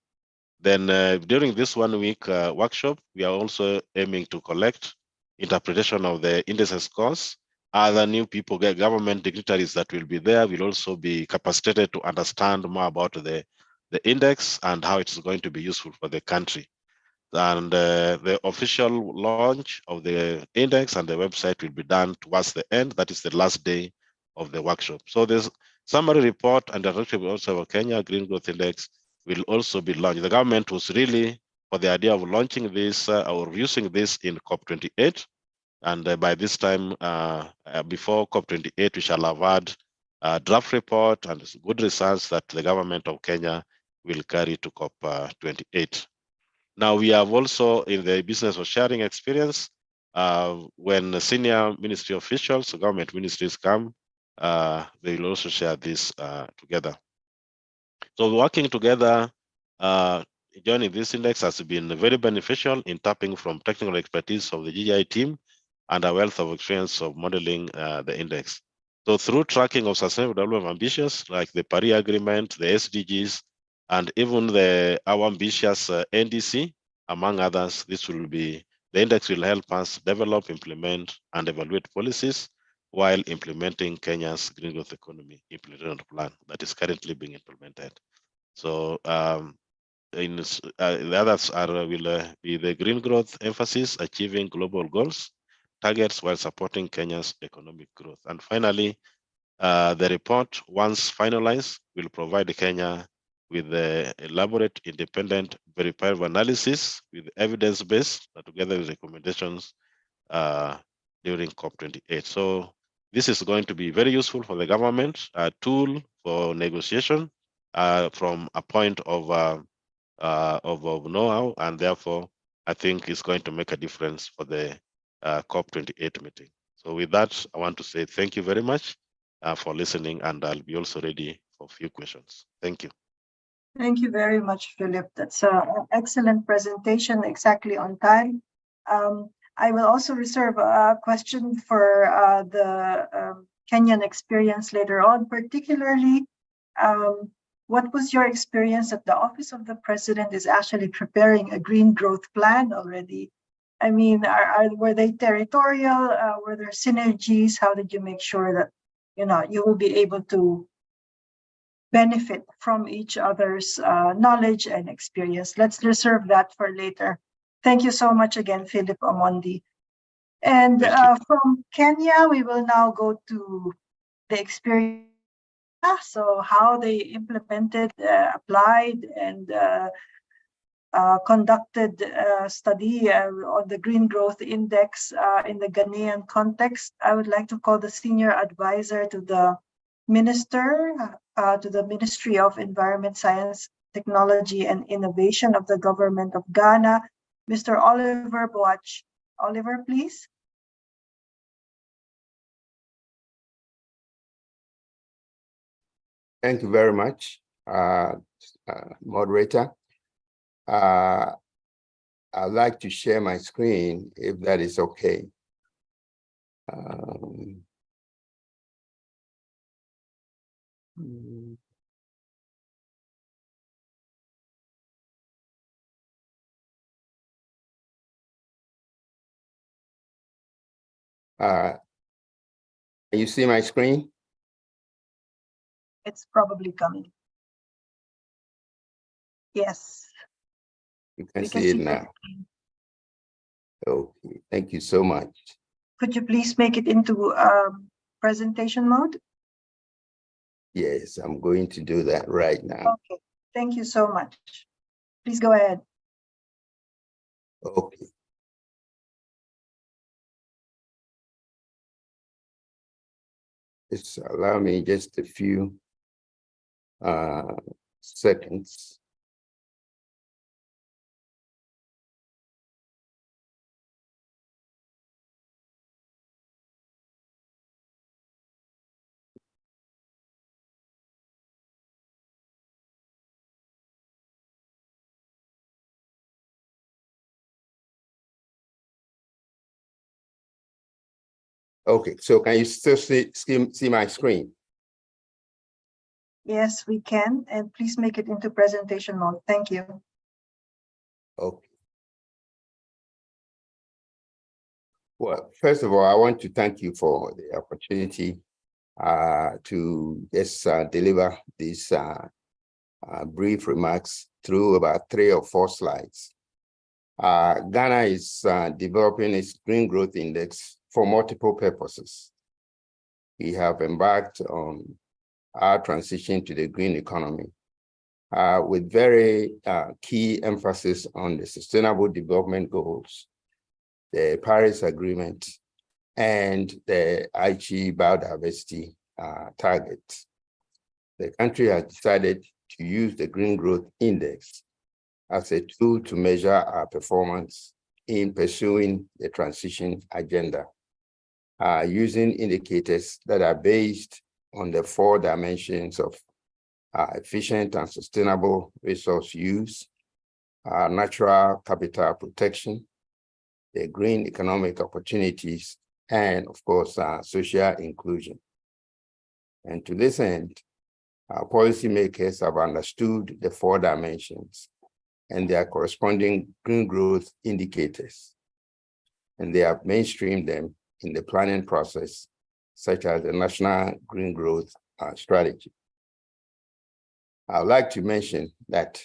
Then during this 1-week workshop, we are also aiming to collect interpretation of the indices scores. Other new people, government dignitaries that will be there will also be capacitated to understand more about the index and how it's going to be useful for the country. And the official launch of the index and the website will be done towards the end. That is the last day of the workshop. So there's summary report and directive also of Kenya Green Growth Index will also be launched. The government was really for the idea of launching this or using this in COP28. And by this time, before COP28, we shall have had a draft report and good results that the government of Kenya will carry to COP28. Now, we have also in the business of sharing experience, when senior ministry officials, government ministries come, they will also share this together. So working together, joining this index has been very beneficial in tapping from technical expertise of the GGI team and a wealth of experience of modeling the index. So through tracking of sustainable development ambitions like the Paris Agreement, the SDGs, and even our ambitious NDC, among others, the index will help us develop, implement, and evaluate policies while implementing Kenya's green growth economy implementation plan that is currently being implemented. So the others will be the green growth emphasis, achieving global goals, targets while supporting Kenya's economic growth. And finally, The report, once finalized, will provide Kenya with the elaborate, independent, verifiable analysis with evidence-based, together with recommendations during COP28. So this is going to be very useful for the government, a tool for negotiation from a point of know-how, and therefore I think it's going to make a difference for the COP28 meeting. So with that, I want to say thank you very much for listening, and I'll be also ready for a few questions. Thank you. Thank you very much, Philip. That's an excellent presentation, exactly on time. I will also reserve a question for the Kenyan experience later on, particularly what was your experience at the Office of the President is actually preparing a green growth plan already? I mean, were they territorial? Were there synergies? How did you make sure that, you know, you will be able to benefit from each other's knowledge and experience? Let's reserve that for later. Thank you so much again, Philip Omondi. And from Kenya, we will now go to the experience. So how they implemented, applied, and conducted a study on the Green Growth Index in the Ghanaian context. I would like to call the senior advisor to the Minister, to the Ministry of Environment, Science, Technology, and Innovation of the Government of Ghana, Mr. Oliver Boach. Oliver, please. Thank you very much, moderator. I'd like to share my screen, if that is okay. You see my screen? It's probably coming. Yes. You can see it now. Okay, thank you so much. Could you please make it into presentation mode? Yes, I'm going to do that right now. Okay, thank you so much. Please go ahead. Okay. Just allow me just a few seconds. Okay, so can you still see my screen? Yes, we can. And please make it into presentation mode. Thank you. Okay. Well, first of all, I want to thank you for the opportunity to just deliver these brief remarks through about 3 or 4 slides. Ghana is developing its Green Growth Index for multiple purposes. We have embarked on our transition to the green economy with very key emphasis on the Sustainable Development Goals, the Paris Agreement, and the Aichi biodiversity targets. The country has decided to use the Green Growth Index as a tool to measure our performance in pursuing the transition agenda, using indicators that are based on the 4 dimensions of efficient and sustainable resource use, natural capital protection, the green economic opportunities, and of course, social inclusion. And to this end, our policymakers have understood the 4 dimensions and their corresponding green growth indicators, and they have mainstreamed them in the planning process, such as the National Green Growth Strategy. I would like to mention that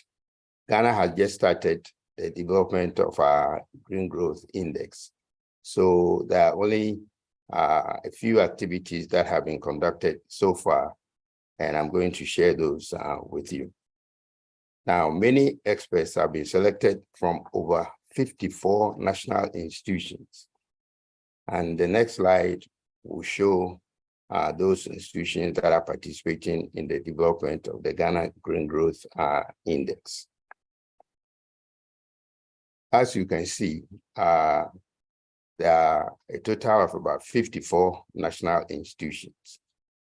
Ghana has just started the development of our Green Growth Index. So there are only a few activities that have been conducted so far, and I'm going to share those with you. Now, many experts have been selected from over 54 national institutions. And the next slide will show those institutions that are participating in the development of the Ghana Green Growth Index. As you can see, there are a total of about 54 national institutions,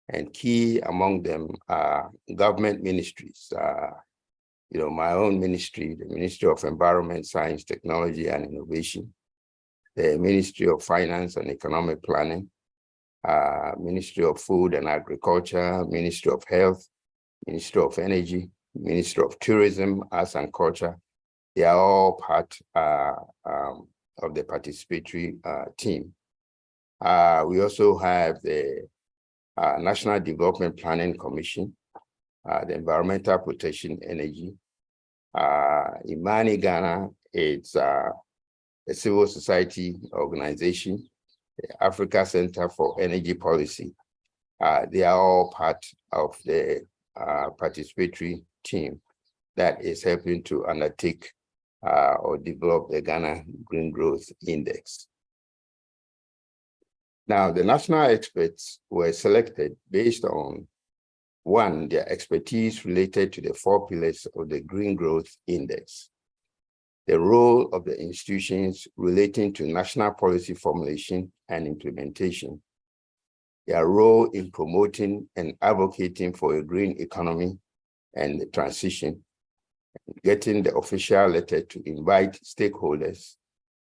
and key among them are government ministries. My own ministry, the Ministry of Environment, Science, Technology, and Innovation, the Ministry of Finance and Economic Planning, Ministry of Food and Agriculture, Ministry of Health, Ministry of Energy, Ministry of Tourism, Arts and Culture. They are all part of the participatory team. We also have the National Development Planning Commission, the Environmental Protection Energy. Imani Ghana, it's a civil society organization, the Africa Center for Energy Policy. They are all part of the participatory team that is helping to undertake or develop the Ghana Green Growth Index. Now, the national experts were selected based on, one, their expertise related to the 4 pillars of the Green Growth Index, the role of the institutions relating to national policy formulation and implementation, their role in promoting and advocating for a green economy and the transition, getting the official letter to invite stakeholders,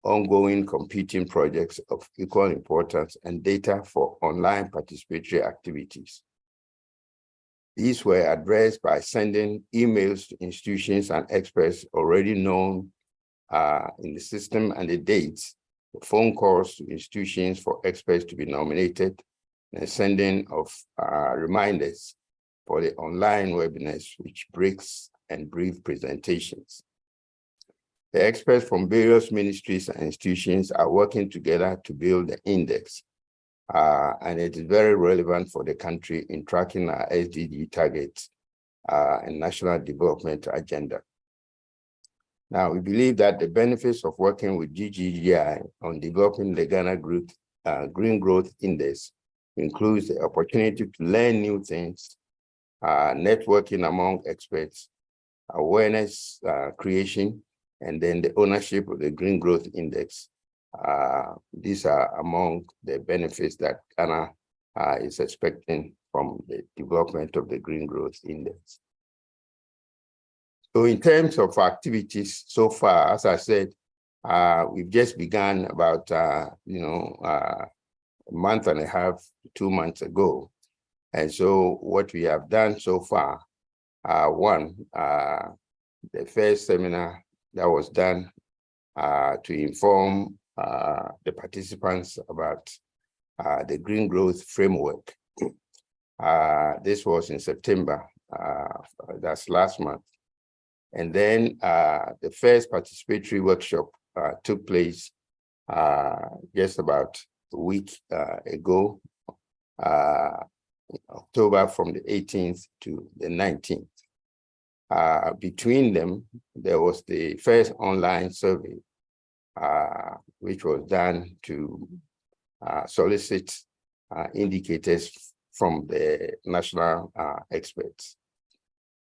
ongoing competing projects of equal importance, and data for online participatory activities. These were addressed by sending emails to institutions and experts already known in the system and the dates, the phone calls to institutions for experts to be nominated, and sending of reminders for the online webinars, which breaks and brief presentations. The experts from various ministries and institutions are working together to build the index, and it is very relevant for the country in tracking our SDG targets and national development agenda. Now, we believe that the benefits of working with GGGI on developing the Ghana Green Growth Index includes the opportunity to learn new things, networking among experts, awareness creation, and then the ownership of the Green Growth Index. These are among the benefits that Ghana is expecting from the development of the Green Growth Index. So in terms of activities so far, as I said, we've just begun about a month and a half, 2 months ago. And so what we have done so far, one, the first seminar that was done to inform the participants about the Green Growth Framework. This was in September, that's last month. And then the first participatory workshop took place just about a week ago, October from the 18th to the 19th. Between them, there was the first online survey, which was done to solicit indicators from the national experts.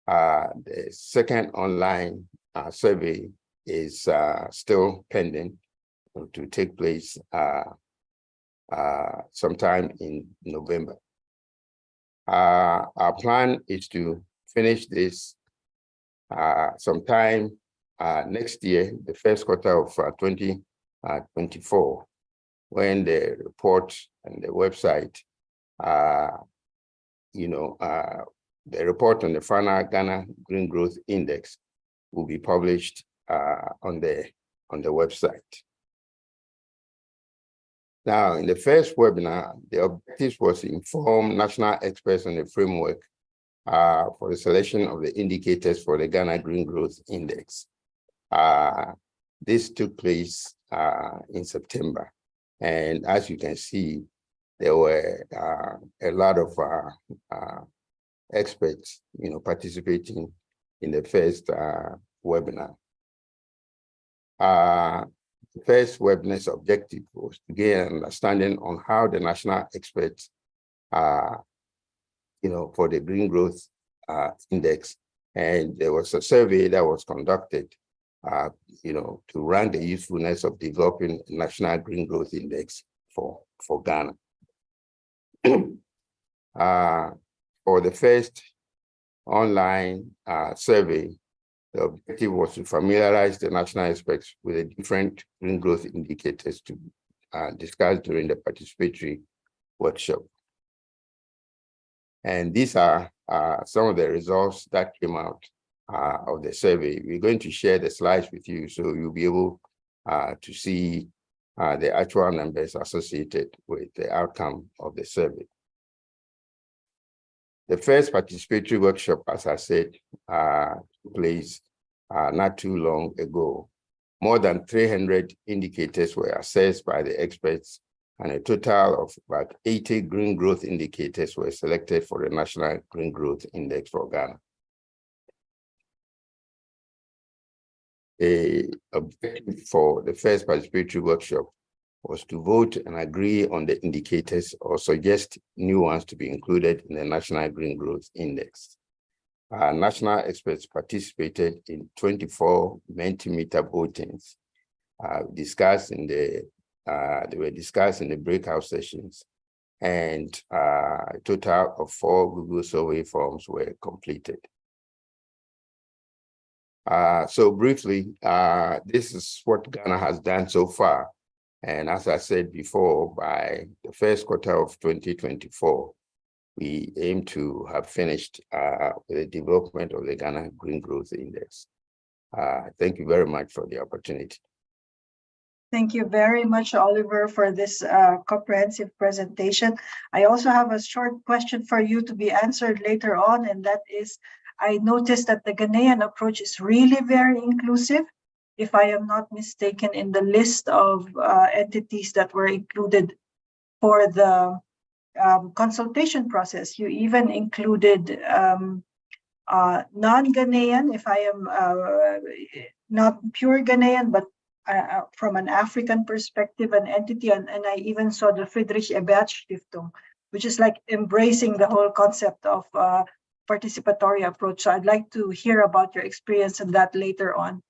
The second online survey is still pending to take place sometime in November. Our plan is to finish this sometime next year, the first quarter of 2024, when the report and the website, the report on the final Ghana Green Growth Index will be published on the website. Now, in the first webinar, the objective was to inform national experts on the framework for the selection of the indicators for the Ghana Green Growth Index. This took place in September. And as you can see, there were a lot of experts, participating in the first webinar. The first webinar's objective was to gain an understanding on how the national experts, for the Green Growth Index, and there was a survey that was conducted, to rank the usefulness of developing a national Green Growth Index for Ghana. For the first online survey, the objective was to familiarize the national experts with the different green growth indicators to discuss during the participatory workshop. And these are some of the results that came out of the survey. We're going to share the slides with you so you'll be able to see the actual numbers associated with the outcome of the survey. The first participatory workshop, as I said, took place not too long ago. More than 300 indicators were assessed by the experts, and a total of about 80 green growth indicators were selected for the National Green Growth Index for Ghana. The objective for the first participatory workshop was to vote and agree on the indicators or suggest new ones to be included in the National Green Growth Index. National experts participated in 24 Mentimeter votings, they were discussed in the breakout sessions, and a total of 4 Google survey forms were completed. So briefly, this is what Ghana has done so far. And as I said before, by the first quarter of 2024, we aim to have finished with the development of the Ghana Green Growth Index. Thank you very much for the opportunity. Thank you very much, Oliver, for this comprehensive presentation. I also have a short question for you to be answered later on, and that is, I noticed that the Ghanaian approach is really very inclusive. If I am not mistaken, in the list of entities that were included for the consultation process, you even included non-Ghanaian, if I am not pure Ghanaian, but from an African perspective, an entity, and I even saw the Friedrich Ebert Stiftung, which is like embracing the whole concept of participatory approach. So I'd like to hear about your experience in that later on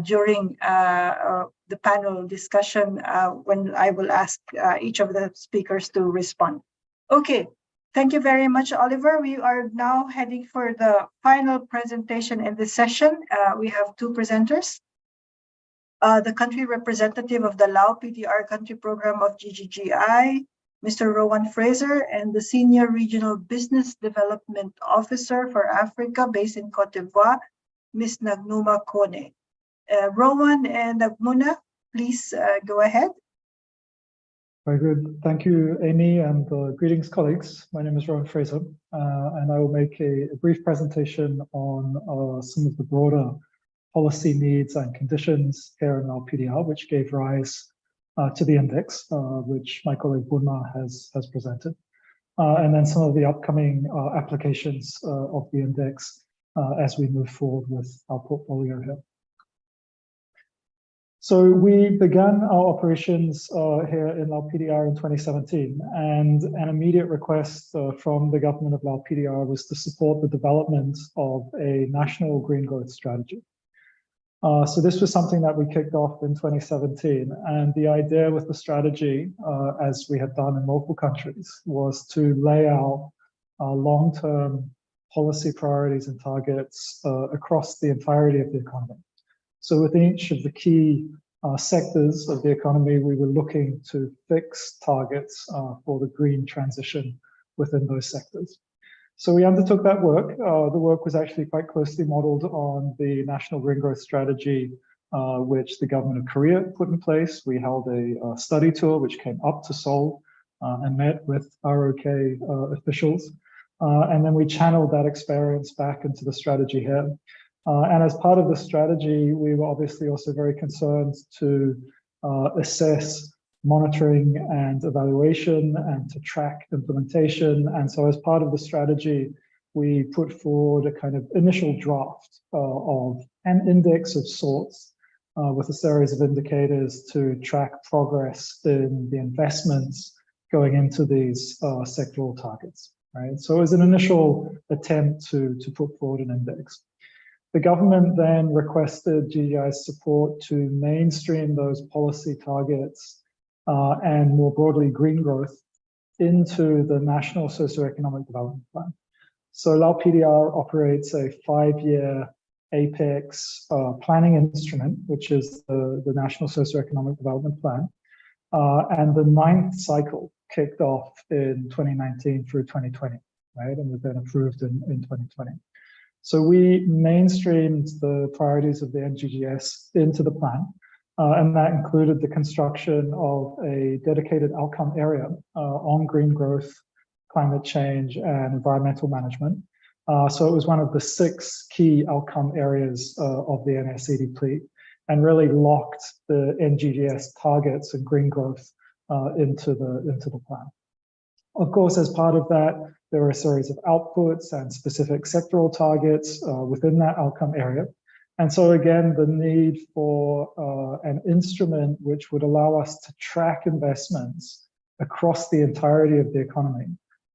during the panel discussion when I will ask each of the speakers to respond. Okay, thank you very much, Oliver. We are now heading for the final presentation in this session. We have 2 presenters. The country representative of the Lao PDR country program of GGGI, Mr. Rowan Fraser, and the Senior Regional Business Development Officer for Africa based in Cote d'Ivoire, Ms. Nagnuma Kone. Rowan and Nagnuma, please go ahead. Very good. Thank you, Amy, and greetings, colleagues. My name is Rowan Fraser, and I will make a brief presentation on some of the broader policy needs and conditions here in our PDR, which gave rise to the index, which my colleague Bunma has presented, and then some of the upcoming applications of the index as we move forward with our portfolio here. So we began our operations here in Lao PDR in 2017, and an immediate request from the government of Lao PDR was to support the development of a national green growth strategy. So this was something that we kicked off in 2017, and the idea with the strategy, as we had done in multiple countries, was to lay out long-term policy priorities and targets across the entirety of the economy. So within each of the key sectors of the economy, we were looking to fix targets for the green transition within those sectors. So we undertook that work. The work was actually quite closely modeled on the National Green Growth Strategy, which the government of Korea put in place. We held a study tour, which came up to Seoul and met with ROK officials. And then we channeled that experience back into the strategy here. And as part of the strategy, we were obviously also very concerned to assess monitoring and evaluation and to track implementation. And so as part of the strategy, we put forward a kind of initial draft of an index of sorts with a series of indicators to track progress in the investments going into these sectoral targets, right? So it was an initial attempt to put forward an index. The government then requested GGI's support to mainstream those policy targets and more broadly green growth into the National Socioeconomic Development Plan. So Lao PDR operates a 5-year APEX planning instrument, which is the National Socioeconomic Development Plan. And the 9th cycle kicked off in 2019 through 2020, right? And was then approved in 2020. So we mainstreamed the priorities of the NGGS into the plan. And that included the construction of a dedicated outcome area on green growth, climate change, and environmental management. So it was one of the 6 key outcome areas of the NSCDP and really locked the NGGS targets and green growth into the plan. Of course, as part of that, there were a series of outputs and specific sectoral targets within that outcome area. And so again, the need for an instrument which would allow us to track investments across the entirety of the economy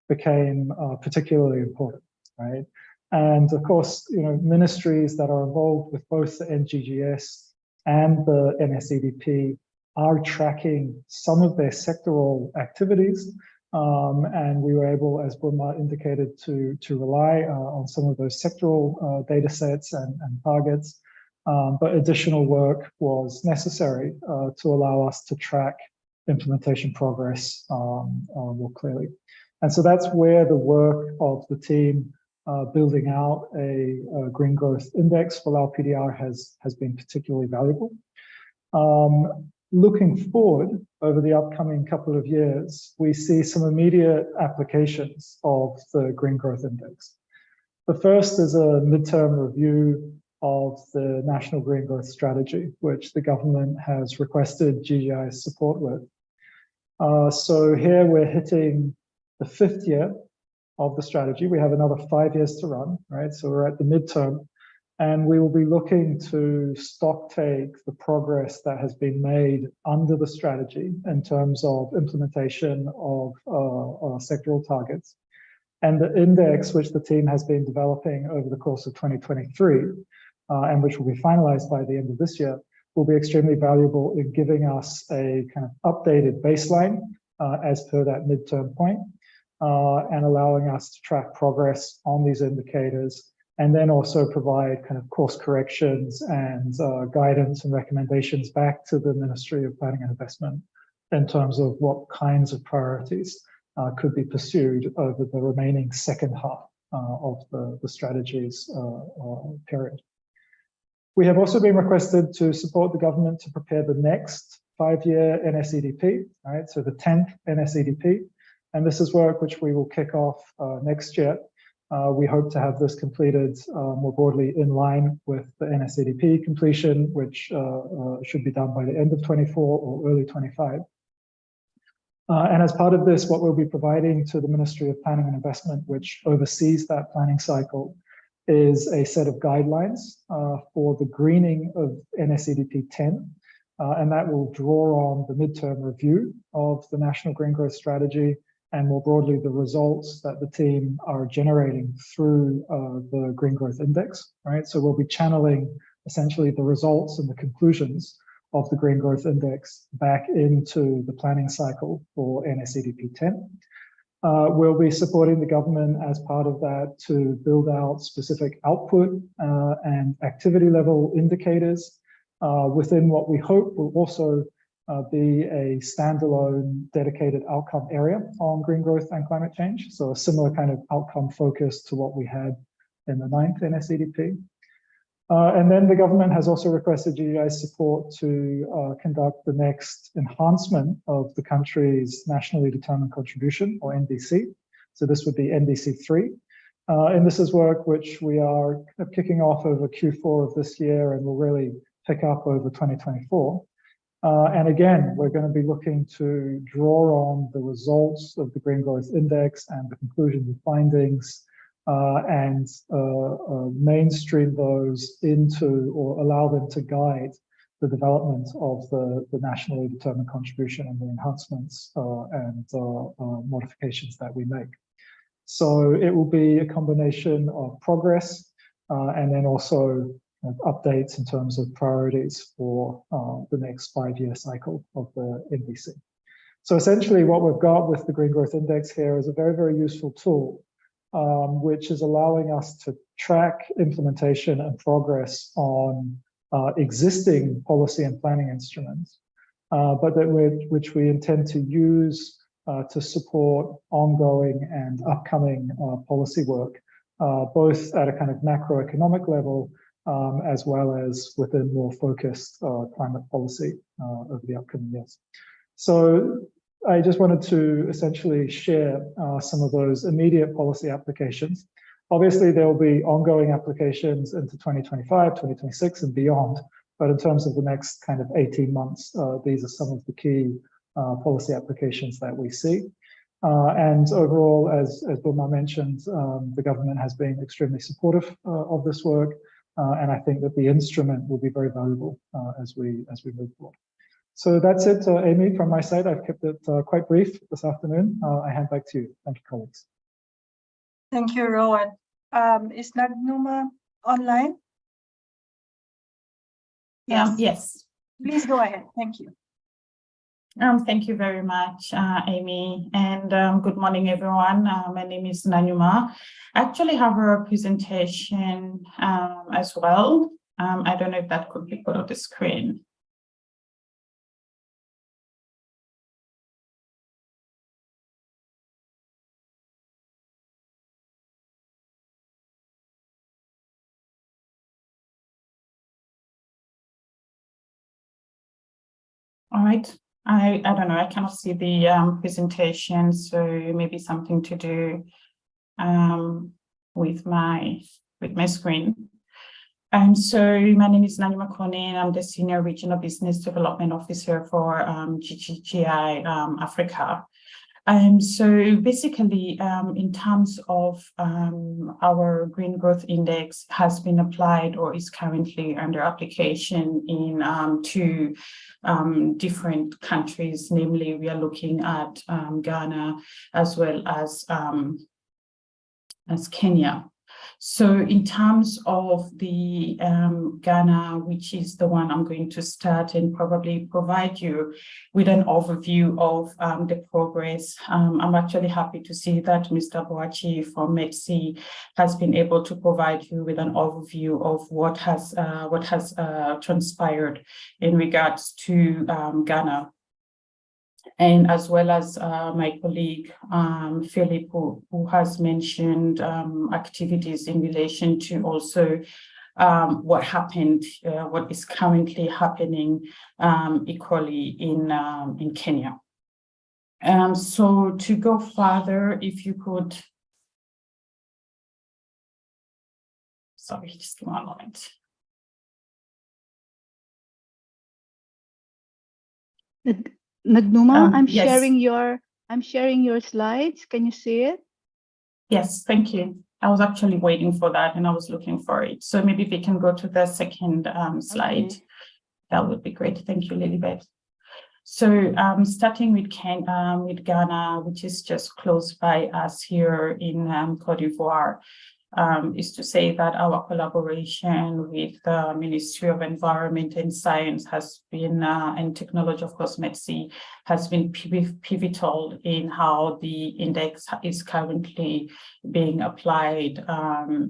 became particularly important, right? And of course, ministries that are involved with both the NGGS and the NSCDP are tracking some of their sectoral activities. And we were able, as Burma indicated, to rely on some of those sectoral data sets and targets. But additional work was necessary to allow us to track implementation progress more clearly. And so that's where the work of the team building out a green growth index for Lao PDR has been particularly valuable. Looking forward over the upcoming couple of years, we see some immediate applications of the Green Growth Index. The first is a midterm review of the National Green Growth Strategy, which the government has requested GGI's support with. So here we're hitting the 5th year of the strategy. We have another 5 years to run, right? So we're at the midterm. And we will be looking to stocktake the progress that has been made under the strategy in terms of implementation of sectoral targets. And the index, which the team has been developing over the course of 2023, and which will be finalized by the end of this year, will be extremely valuable in giving us a kind of updated baseline as per that midterm point, and allowing us to track progress on these indicators, and then also provide kind of course corrections and guidance and recommendations back to the Ministry of Planning and Investment in terms of what kinds of priorities could be pursued over the remaining second half of the strategy's period. We have also been requested to support the government to prepare the next 5-year NSCDP, right? So the 10th NSCDP. And this is work which we will kick off next year. We hope to have this completed more broadly in line with the NSCDP completion, which should be done by the end of 24 or early 25. And as part of this, what we'll be providing to the Ministry of Planning and Investment, which oversees that planning cycle, is a set of guidelines for the greening of NSCDP 10. And that will draw on the midterm review of the National Green Growth Strategy, and more broadly, the results that the team are generating through the Green Growth Index, right? So we'll be channeling essentially the results and the conclusions of the Green Growth Index back into the planning cycle for NSCDP 10. We'll be supporting the government as part of that to build out specific output and activity level indicators within what we hope will also be a standalone dedicated outcome area on green growth and climate change. So a similar kind of outcome focus to what we had in the 9th NSCDP. And then the government has also requested GGI's support to conduct the next enhancement of the country's nationally determined contribution, or NDC. So this would be NDC 3. And this is work which we are kicking off over Q4 of this year and will really pick up over 2024. And again, we're going to be looking to draw on the results of the Green Growth Index and the conclusions and findings and mainstream those into or allow them to guide the development of the nationally determined contribution and the enhancements and modifications that we make. So it will be a combination of progress and then also updates in terms of priorities for the next 5-year cycle of the NDC. So essentially what we've got with the Green Growth Index here is a very, very useful tool, which is allowing us to track implementation and progress on existing policy and planning instruments, but which we intend to use to support ongoing and upcoming policy work, both at a kind of macroeconomic level, as well as within more focused climate policy over the upcoming years. So I just wanted to essentially share some of those immediate policy applications. Obviously, there will be ongoing applications into 2025, 2026 and beyond. But in terms of the next kind of 18 months, these are some of the key policy applications that we see. And overall, as Bulma mentioned, the government has been extremely supportive of this work. And I think that the instrument will be very valuable as we move forward. So that's it, Amy, from my side. I've kept it quite brief this afternoon. I hand back to you. Thank you, colleagues. Thank you, Rowan. Is Nagnuma online? Yes. Please go ahead. Thank you. Thank you very much, Amy, and good morning, everyone. My name is Nagnuma. I actually have a presentation as well. I don't know if that could be put on the screen. All right. I don't know, I cannot see the presentation, so maybe something to do with my screen. So my name is Nagnuma Kone. I'm the Senior Regional Business Development Officer for GGGI Africa. So basically, in terms of our Green Growth Index has been applied or is currently under application in 2 different countries. Namely, we are looking at Ghana as well as Kenya. So in terms of the Ghana, which is the one I'm going to start and probably provide you with an overview of the progress. I'm actually happy to see that Mr. Boachi from MEDC has been able to provide you with an overview of what has transpired in regards to Ghana. And as well as my colleague, Philip, who has mentioned activities in relation to also what happened, what is currently happening equally in Kenya. So to go further, if you could, sorry, just give me one moment. Nagnuma, Yes. I'm sharing your slides. Can you see it? Yes, thank you. I was actually waiting for that and I was looking for it. So maybe we can go to the second slide. Okay. That would be great. Thank you, Lilibet. So starting with Ghana, which is just close by us here in Cote d'Ivoire, is to say that our collaboration with the Ministry of Environment and Science has been, and Technology, of course, MEDC, has been pivotal in how the index is currently being applied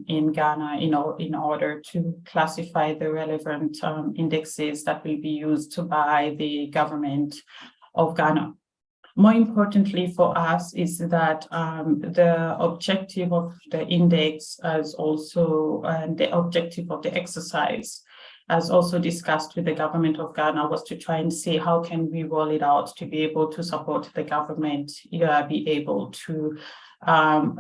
in Ghana, in order to classify the relevant indexes that will be used by the government of Ghana. More importantly for us is that the objective of the index as also the objective of the exercise, as also discussed with the government of Ghana, was to try and see how can we roll it out to be able to support the government, be able to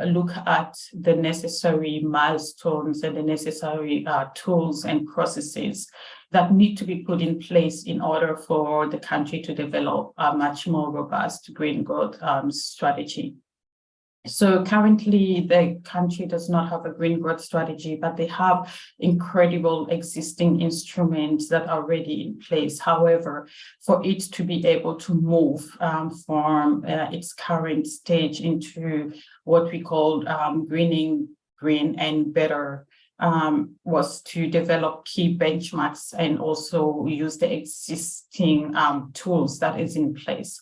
look at the necessary milestones and the necessary tools and processes that need to be put in place in order for the country to develop a much more robust green growth strategy. So currently, the country does not have a green growth strategy, but they have incredible existing instruments that are already in place. However, for it to be able to move from its current stage into what we call greening green and better, was to develop key benchmarks and also use the existing tools that is in place.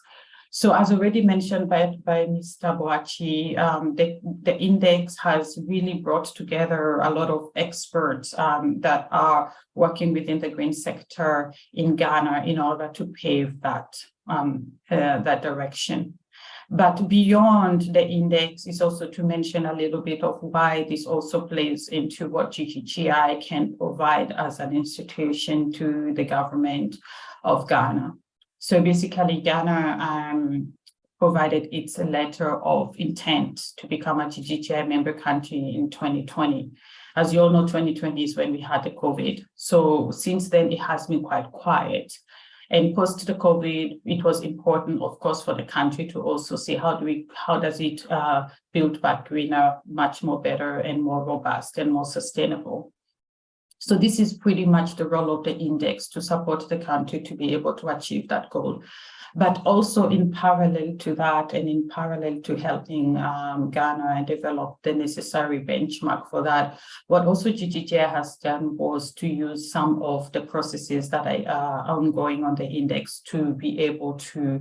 So as already mentioned by Mr. Boachi, the index has really brought together a lot of experts that are working within the green sector in Ghana in order to pave that, that direction. But beyond the index is also to mention a little bit of why this also plays into what GGGI can provide as an institution to the government of Ghana. So basically, Ghana provided its letter of intent to become a GGGI member country in 2020. As you all know, 2020 is when we had the COVID. So since then, it has been quite quiet. And post the COVID, it was important, of course, for the country to also see how does it build back greener, much more better and more robust and more sustainable. So this is pretty much the role of the index to support the country to be able to achieve that goal. But also in parallel to that and in parallel to helping Ghana develop the necessary benchmark for that, what also GGGI has done was to use some of the processes that are ongoing on the index to be able to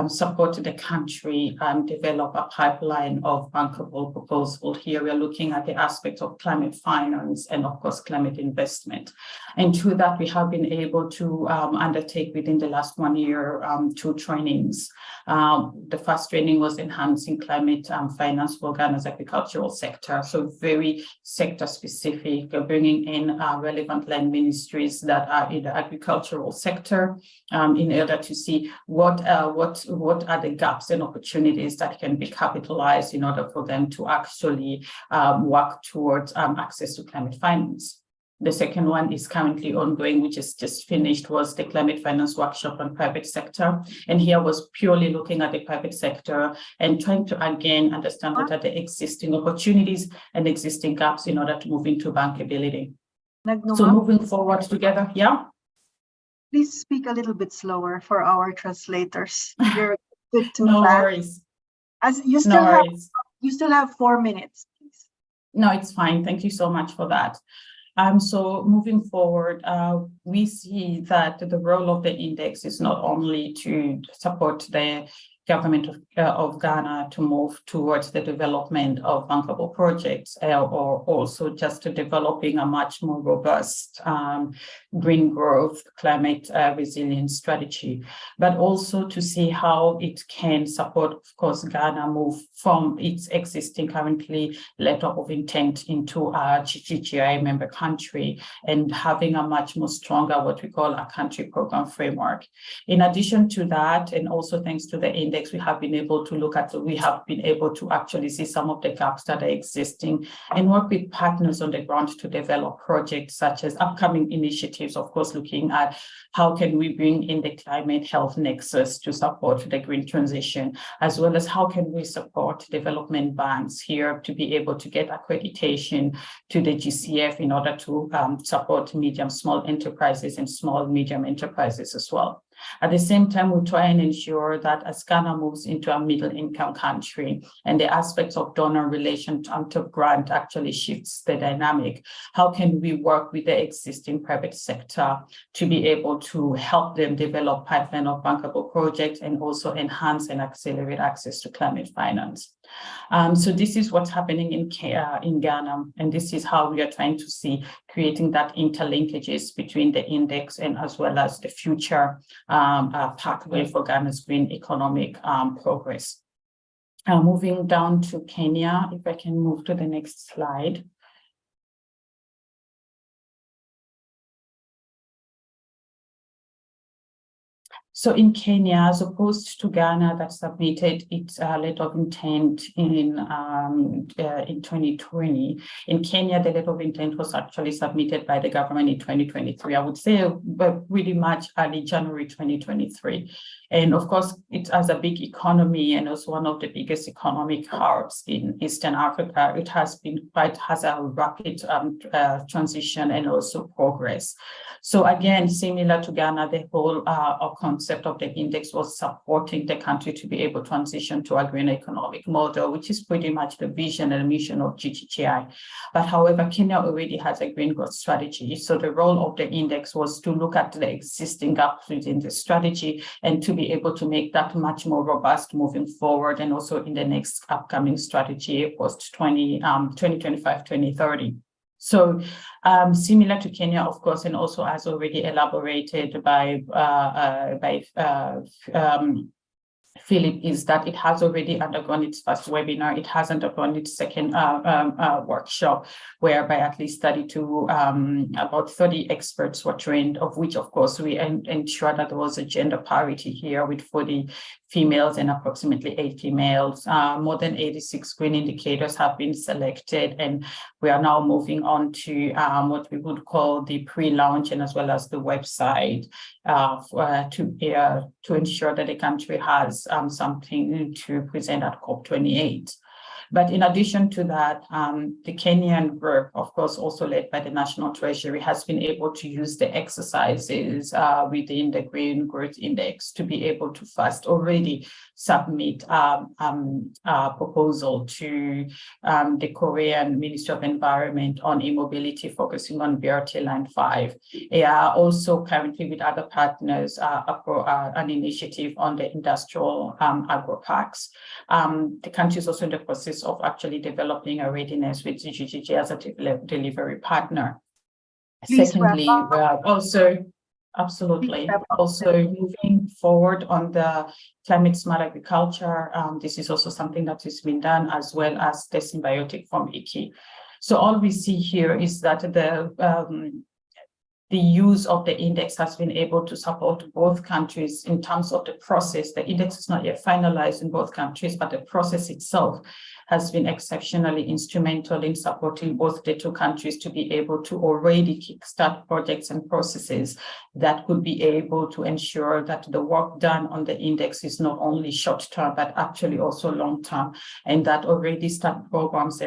support the country and develop a pipeline of bankable proposals. Here we're looking at the aspects of climate finance and of course climate investment. And through that, we have been able to undertake within the last 1 year 2 trainings. The first training was enhancing climate finance for Ghana's agricultural sector. So very sector specific, bringing in relevant land ministries that are in the agricultural sector in order to see what are the gaps and opportunities that can be capitalized in order for them to actually work towards access to climate finance. The second one is currently ongoing, which is just finished, was the climate finance workshop on private sector. And here was purely looking at the private sector and trying to, again, understand what are the existing opportunities and existing gaps in order to move into bankability. So moving forward together, yeah? Please speak a little bit slower for our translators. You're a bit too No fast. worries. As you still have 4 minutes, please. No, it's fine. Thank you so much for that. So moving forward, we see that the role of the index is not only to support the government of Ghana to move towards the development of bankable projects or also just to developing a much more robust green growth, climate resilience strategy, but also to see how it can support, of course, Ghana move from its existing currently letter of intent into a GGGI member country and having a much more stronger, what we call a country program framework. In addition to that, and also thanks to the index, we have been able to actually see some of the gaps that are existing and work with partners on the ground to develop projects such as upcoming initiatives, of course, looking at how can we bring in the climate health nexus to support the green transition, as well as how can we support development banks here to be able to get accreditation to the GCF in order to support medium, small enterprises and small, medium enterprises as well. At the same time, we try and ensure that as Ghana moves into a middle-income country and the aspects of donor relation to grant actually shifts the dynamic, how can we work with the existing private sector to be able to help them develop pipeline of bankable projects and also enhance and accelerate access to climate finance? So this is what's happening in Ghana, and this is how we are trying to see creating that interlinkages between the index and as well as the future pathway for Ghana's green economic progress. Moving down to Kenya, if I can move to the next slide. So in Kenya, as opposed to Ghana that submitted its letter of intent in 2020, in Kenya, the letter of intent was actually submitted by the government in 2023. I would say pretty much early January 2023. And of course, it has a big economy and also one of the biggest economic hubs in Eastern Africa. It has a rapid transition and also progress. So again, similar to Ghana, the whole concept of the index was supporting the country to be able to transition to a green economic model, which is pretty much the vision and mission of GGGI. But however, Kenya already has a green growth strategy. So the role of the index was to look at the existing gaps within the strategy and to be able to make that much more robust moving forward, and also in the next upcoming strategy post 2025-2030. So similar to Kenya, of course, and also as already elaborated by Philip, is that it has already undergone its first webinar. It has undergone its second workshop, whereby at least about 30 experts were trained, of which, of course, we ensure that there was a gender parity here with 40 females and approximately 80 males. More than 86 green indicators have been selected, and we are now moving on to what we would call the pre-launch and as well as the website to ensure that the country has something to present at COP28. But in addition to that, the Kenyan group, of course, also led by the National Treasury, has been able to use the exercises within the Green Growth Index to be able to first already submit a proposal to the Korean Ministry of Environment on e-mobility, focusing on BRT Line 5. They are also currently with other partners an initiative on the industrial agro-parks. The country is also in the process of actually developing a readiness with GGG as a delivery partner. Please Secondly, wrap up. we are also moving forward on the climate smart agriculture. This is also something that has been done, as well as the symbiotic from IKI. So all we see here is that the use of the index has been able to support both countries in terms of the process. The index is not yet finalized in both countries, but the process itself has been exceptionally instrumental in supporting both the two countries to be able to already kickstart projects and processes that could be able to ensure that the work done on the index is not only short-term, but actually also long-term, and that already start programs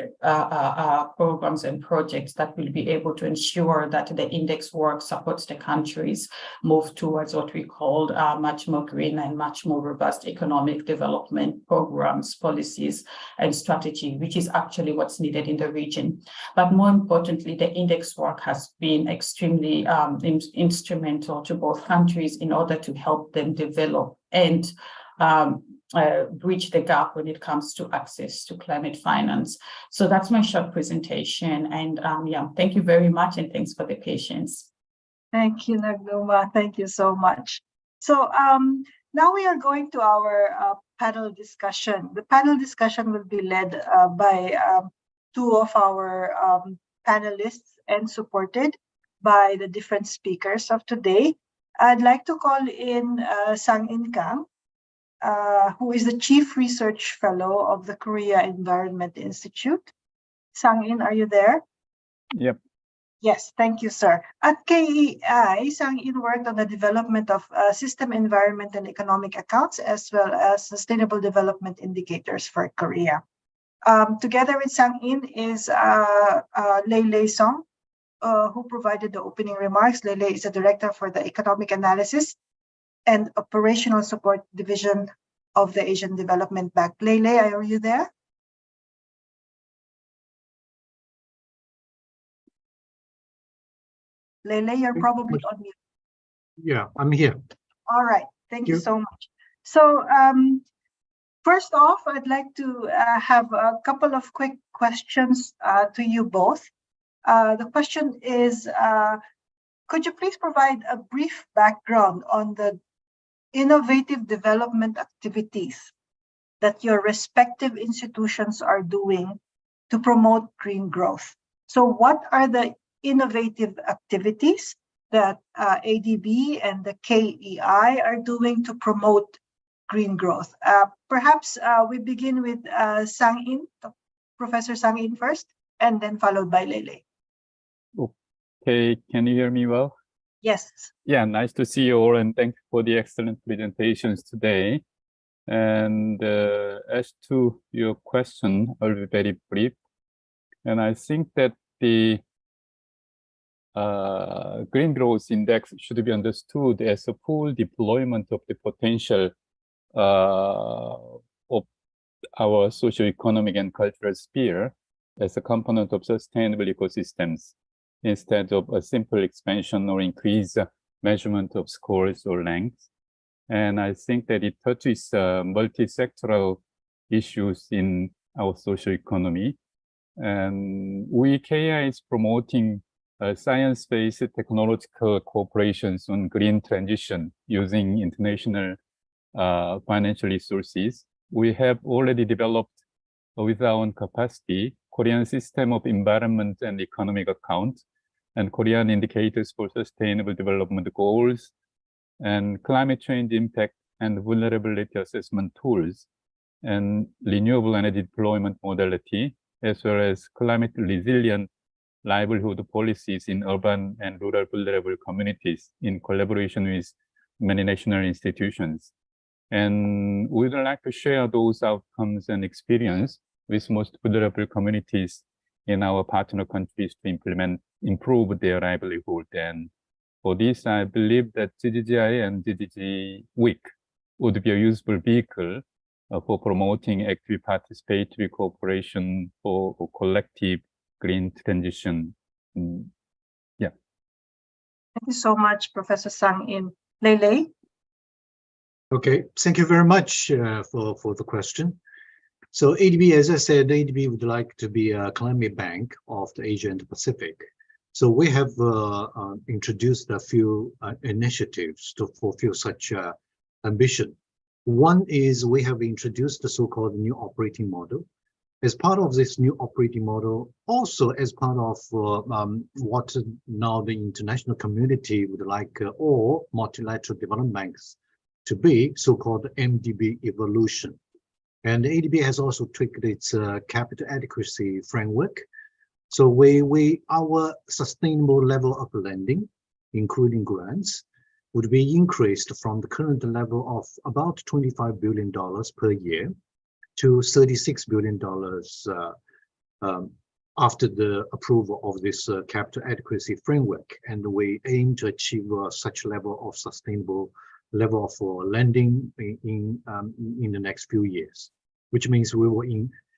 and projects that will be able to ensure that the index work supports the countries move towards what we call much more green and much more robust economic development programs, policies, and strategy, which is actually what's needed in the region. But more importantly, the index work has been extremely instrumental to both countries in order to help them develop and bridge the gap when it comes to access to climate finance. So that's my short presentation. And thank you very much, and thanks for the patience. Thank you, Nagnuma. Thank you so much. So now we are going to our panel discussion. The panel discussion will be led by two of our panelists and supported by the different speakers of today. I'd like to call in Sang-In Kang, who is the Chief Research Fellow of the Korea Environment Institute. Sang-In, are you there? Yep. Yes, thank you, sir. At KEI, Sang-In worked on the development of system environment and economic accounts, as well as sustainable development indicators for Korea. Together with Sang-In is Lei Song, who provided the opening remarks. Lei is the Director for the Economic Analysis and Operational Support Division of the Asian Development Bank. Lei, are you there? Lei, you're probably on mute. Yeah, I'm here. All right, thank you so much. So first off, I'd like to have a couple of quick questions to you both. The question is, could you please provide a brief background on the innovative development activities that your respective institutions are doing to promote green growth? So what are the innovative activities that ADB and the KEI are doing to promote green growth. Perhaps we begin with Sang-in, Professor Sang-in first, and then followed by Lele. Okay, can you hear me well? Yes. Yeah, nice to see you all, and thank you for the excellent presentations today. And as to your question, I'll be very brief. And I think that the Green Growth Index should be understood as a full deployment of the potential of our socio-economic and cultural sphere as a component of sustainable ecosystems, instead of a simple expansion or increase measurement of scores or lengths. And I think that it touches multi-sectoral issues in our social economy. And KEI is promoting science-based technological cooperations on green transition using international financial resources. We have already developed with our own capacity Korean system of environment and economic account, and Korean indicators for sustainable development goals, and climate change impact and vulnerability assessment tools, and renewable energy deployment modality, as well as climate resilient livelihood policies in urban and rural vulnerable communities in collaboration with many national institutions. And we would like to share those outcomes and experience with most vulnerable communities in our partner countries to improve their livelihood. And for this, I believe that GGGI and GGG Week would be a useful vehicle for promoting active participatory cooperation for collective green transition. Yeah. Thank you so much, Professor Sang-in. Lele? Okay, thank you very much for the question. So ADB, as I said, ADB would like to be a climate bank of the Asia and the Pacific. So we have introduced a few initiatives to fulfill such ambition. One is we have introduced the so-called new operating model. As part of this new operating model, also as part of what now the international community would like all multilateral development banks to be, so-called MDB evolution. And the ADB has also tweaked its capital adequacy framework. So our sustainable level of lending, including grants, would be increased from the current level of about $25 billion per year to $36 billion after the approval of this capital adequacy framework. And we aim to achieve such level of sustainable level for lending in the next few years, which means we will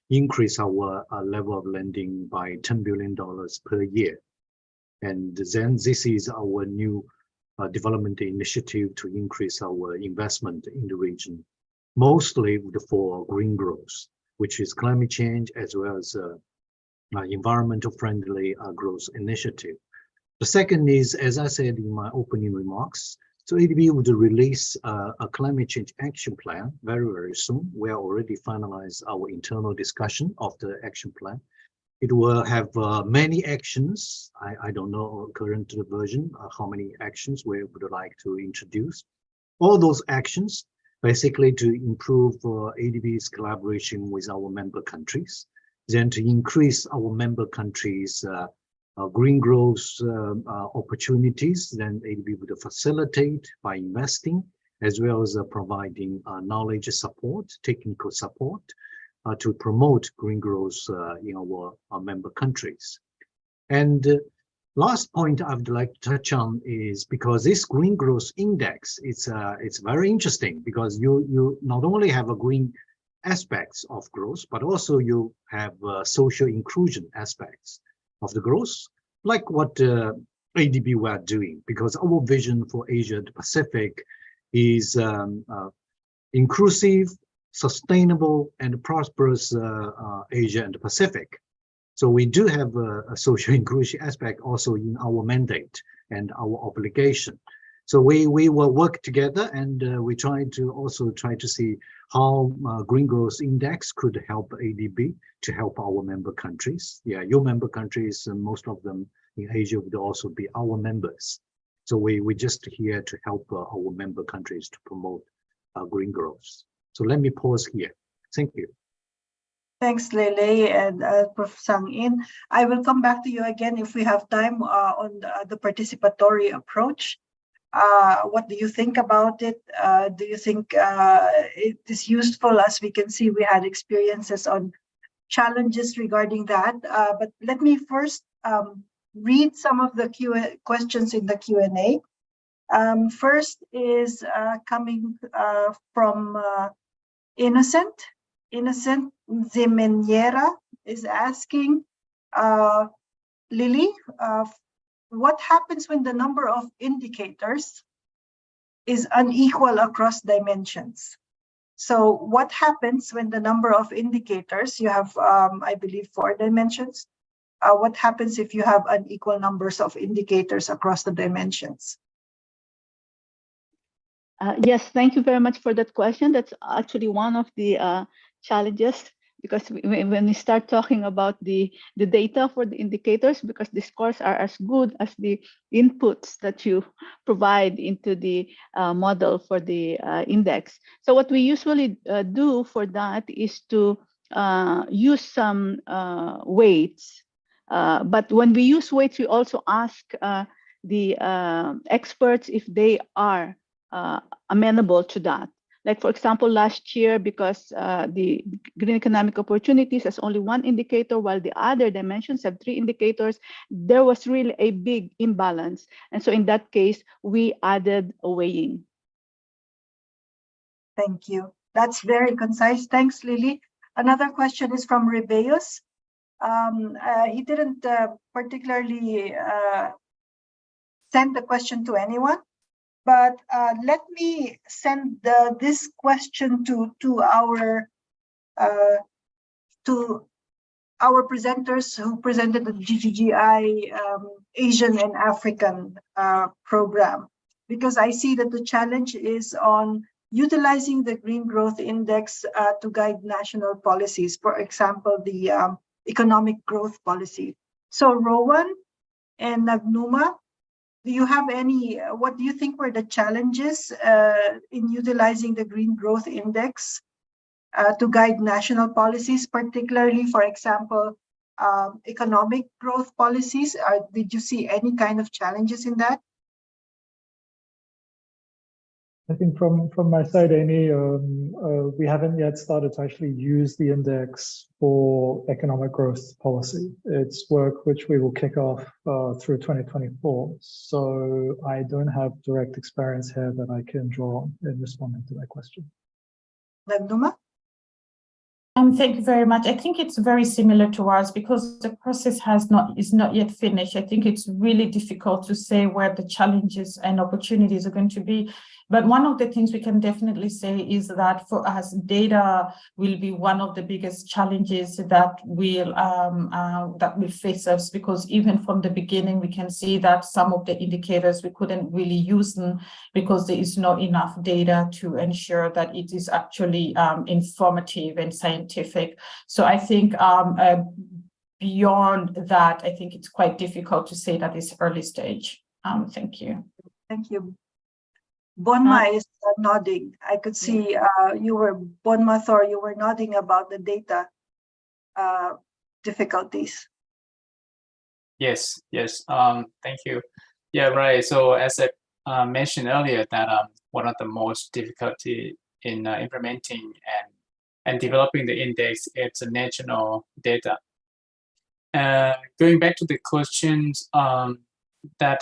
increase our level of lending by $10 billion per year. And then this is our new development initiative to increase our investment in the region, mostly for green growth, which is climate change as well as environmental friendly growth initiative. The second is, as I said in my opening remarks, so ADB would release a climate change action plan very, very soon. We are already finalized our internal discussion of the action plan. It will have many actions. I don't know current version, how many actions we would like to introduce. All those actions basically to improve ADB's collaboration with our member countries, then to increase our member countries' green growth opportunities, then ADB would facilitate by investing, as well as providing knowledge support, technical support to promote green growth in our member countries. And last point I would like to touch on is because this green growth index, it's very interesting because you not only have a green aspects of growth, but also you have social inclusion aspects of the growth, like what ADB were doing, because our vision for Asia and Pacific is inclusive, sustainable, and prosperous Asia and Pacific. So we do have a social inclusion aspect also in our mandate and our obligation. So we will work together, and we try to see how Green Growth Index could help ADB to help our member countries. Yeah, your member countries, and most of them in Asia would also be our members. So we're just here to help our member countries to promote green growth. So let me pause here. Thank you. Thanks, Lele and Prof. Sang In. I will come back to you again if we have time on the participatory approach. What do you think about it? Do you think it is useful? As we can see, we had experiences on challenges regarding that. But let me first read some of the questions in the Q&A. First is coming from Innocent. Innocent Zimenera is asking, Lily, what happens when the number of indicators is unequal across dimensions? So what happens when the number of indicators, you have, I believe, 4 dimensions. What happens if you have unequal numbers of indicators across the dimensions? Yes, thank you very much for that question. That's actually one of the challenges, because when we start talking about the data for the indicators, because the scores are as good as the inputs that you provide into the model for the index. So what we usually do for that is to use some weights. But when we use weights, we also ask the experts if they are amenable to that. Like, for example, last year, because the green economic opportunities has only 1 indicator, while the other dimensions have 3 indicators, there was really a big imbalance. And so in that case, we added a weighing. Thank you. That's very concise. Thanks, Lily. Another question is from Rebeus. He didn't particularly send the question to anyone. But let me send this question to our presenters who presented the GGGI Asian and African program, because I see that the challenge is on utilizing the Green Growth Index to guide national policies. For example, the economic growth policy. So Rowan and Nagnuma, do you have any, what do you think were the challenges in utilizing the Green Growth Index to guide national policies, particularly, for example, economic growth policies? Did you see any kind of challenges in that? I think from my side, Amy, we haven't yet started to actually use the index for economic growth policy. It's work which we will kick off through 2024. So I don't have direct experience here that I can draw on in responding to that question. Nagnuma? Thank you very much. I think it's very similar to ours because the process is not yet finished. I think it's really difficult to say where the challenges and opportunities are going to be. But one of the things we can definitely say is that for us, data will be one of the biggest challenges that will face us, because even from the beginning, we can see that some of the indicators, we couldn't really use them because there is not enough data to ensure that it is actually informative and scientific. So I think beyond that, I think it's quite difficult to say that it's early stage. Thank you. Thank you. Bonma is nodding. I could see Bonma Thor, you were nodding about the data difficulties. Yes. Thank you. Yeah, right. So as I mentioned earlier, that one of the most difficulty in implementing and developing the index is the national data. Going back to the questions, that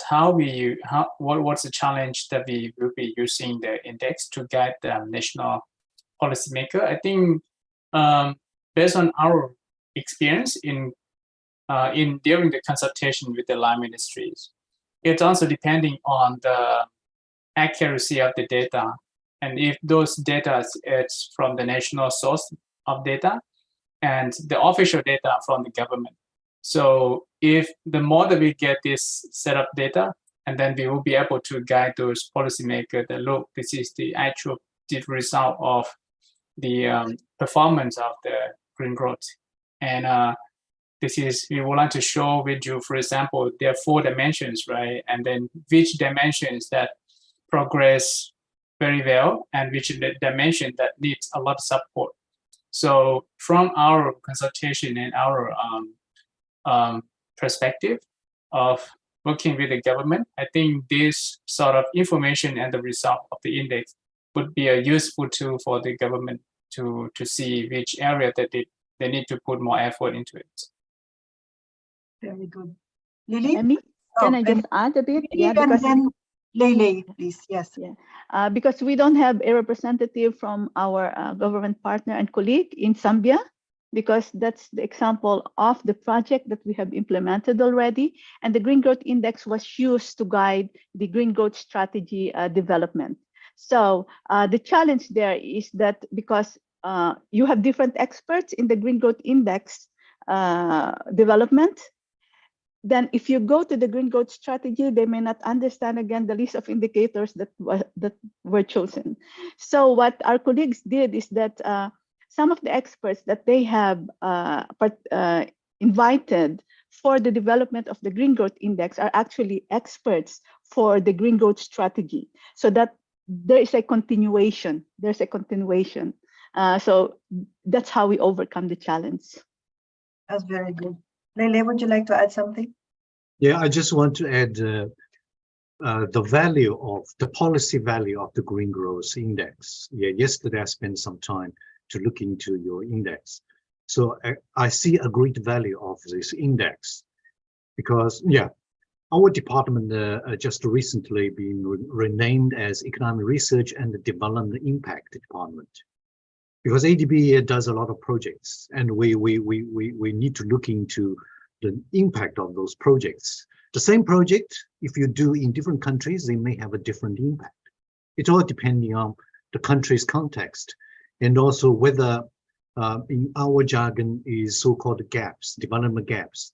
what's the challenge that we will be using the index to guide the national policymaker? I think based on our experience in during the consultation with the line ministries, it's also depending on the accuracy of the data, and if those data is from the national source of data and the official data from the government. So if the more that we get this set of data, and then we will be able to guide those policymakers that, look, this is the actual result of the performance of the green growth. And this is, we would like to show with you, for example, there are 4 dimensions, right? And then which dimensions that progress very well and which dimension that needs a lot of support. So from our consultation and our perspective of working with the government, I think this sort of information and the result of the index would be a useful tool for the government to see which area that they need to put more effort into it. Very good. Lily? Emmy, can I and just add a bit? Lily Yeah, and because then Lele, please. Yes. because we don't have a representative from our government partner and colleague in Zambia, because that's the example of the project that we have implemented already. And the Green Growth Index was used to guide the green growth strategy development. So the challenge there is that because you have different experts in the Green Growth Index development, then if you go to the green growth strategy, they may not understand again the list of indicators that were chosen. So what our colleagues did is that some of the experts that they have invited for the development of the Green Growth Index are actually experts for the green growth strategy, so that there is a continuation. There's a continuation. So that's how we overcome the challenge. That's very good. Lele, would you like to add something? Yeah, I just want to add the value of the policy value of the Green Growth Index. Yeah, yesterday I spent some time to look into your index. So I see a great value of this index because, yeah, our department just recently been renamed as Economic Research and Development Impact Department. Because ADB does a lot of projects, and we need to look into the impact of those projects. The same project, if you do in different countries, they may have a different impact. It's all depending on the country's context, and also whether, in our jargon, is so-called gaps, development gaps.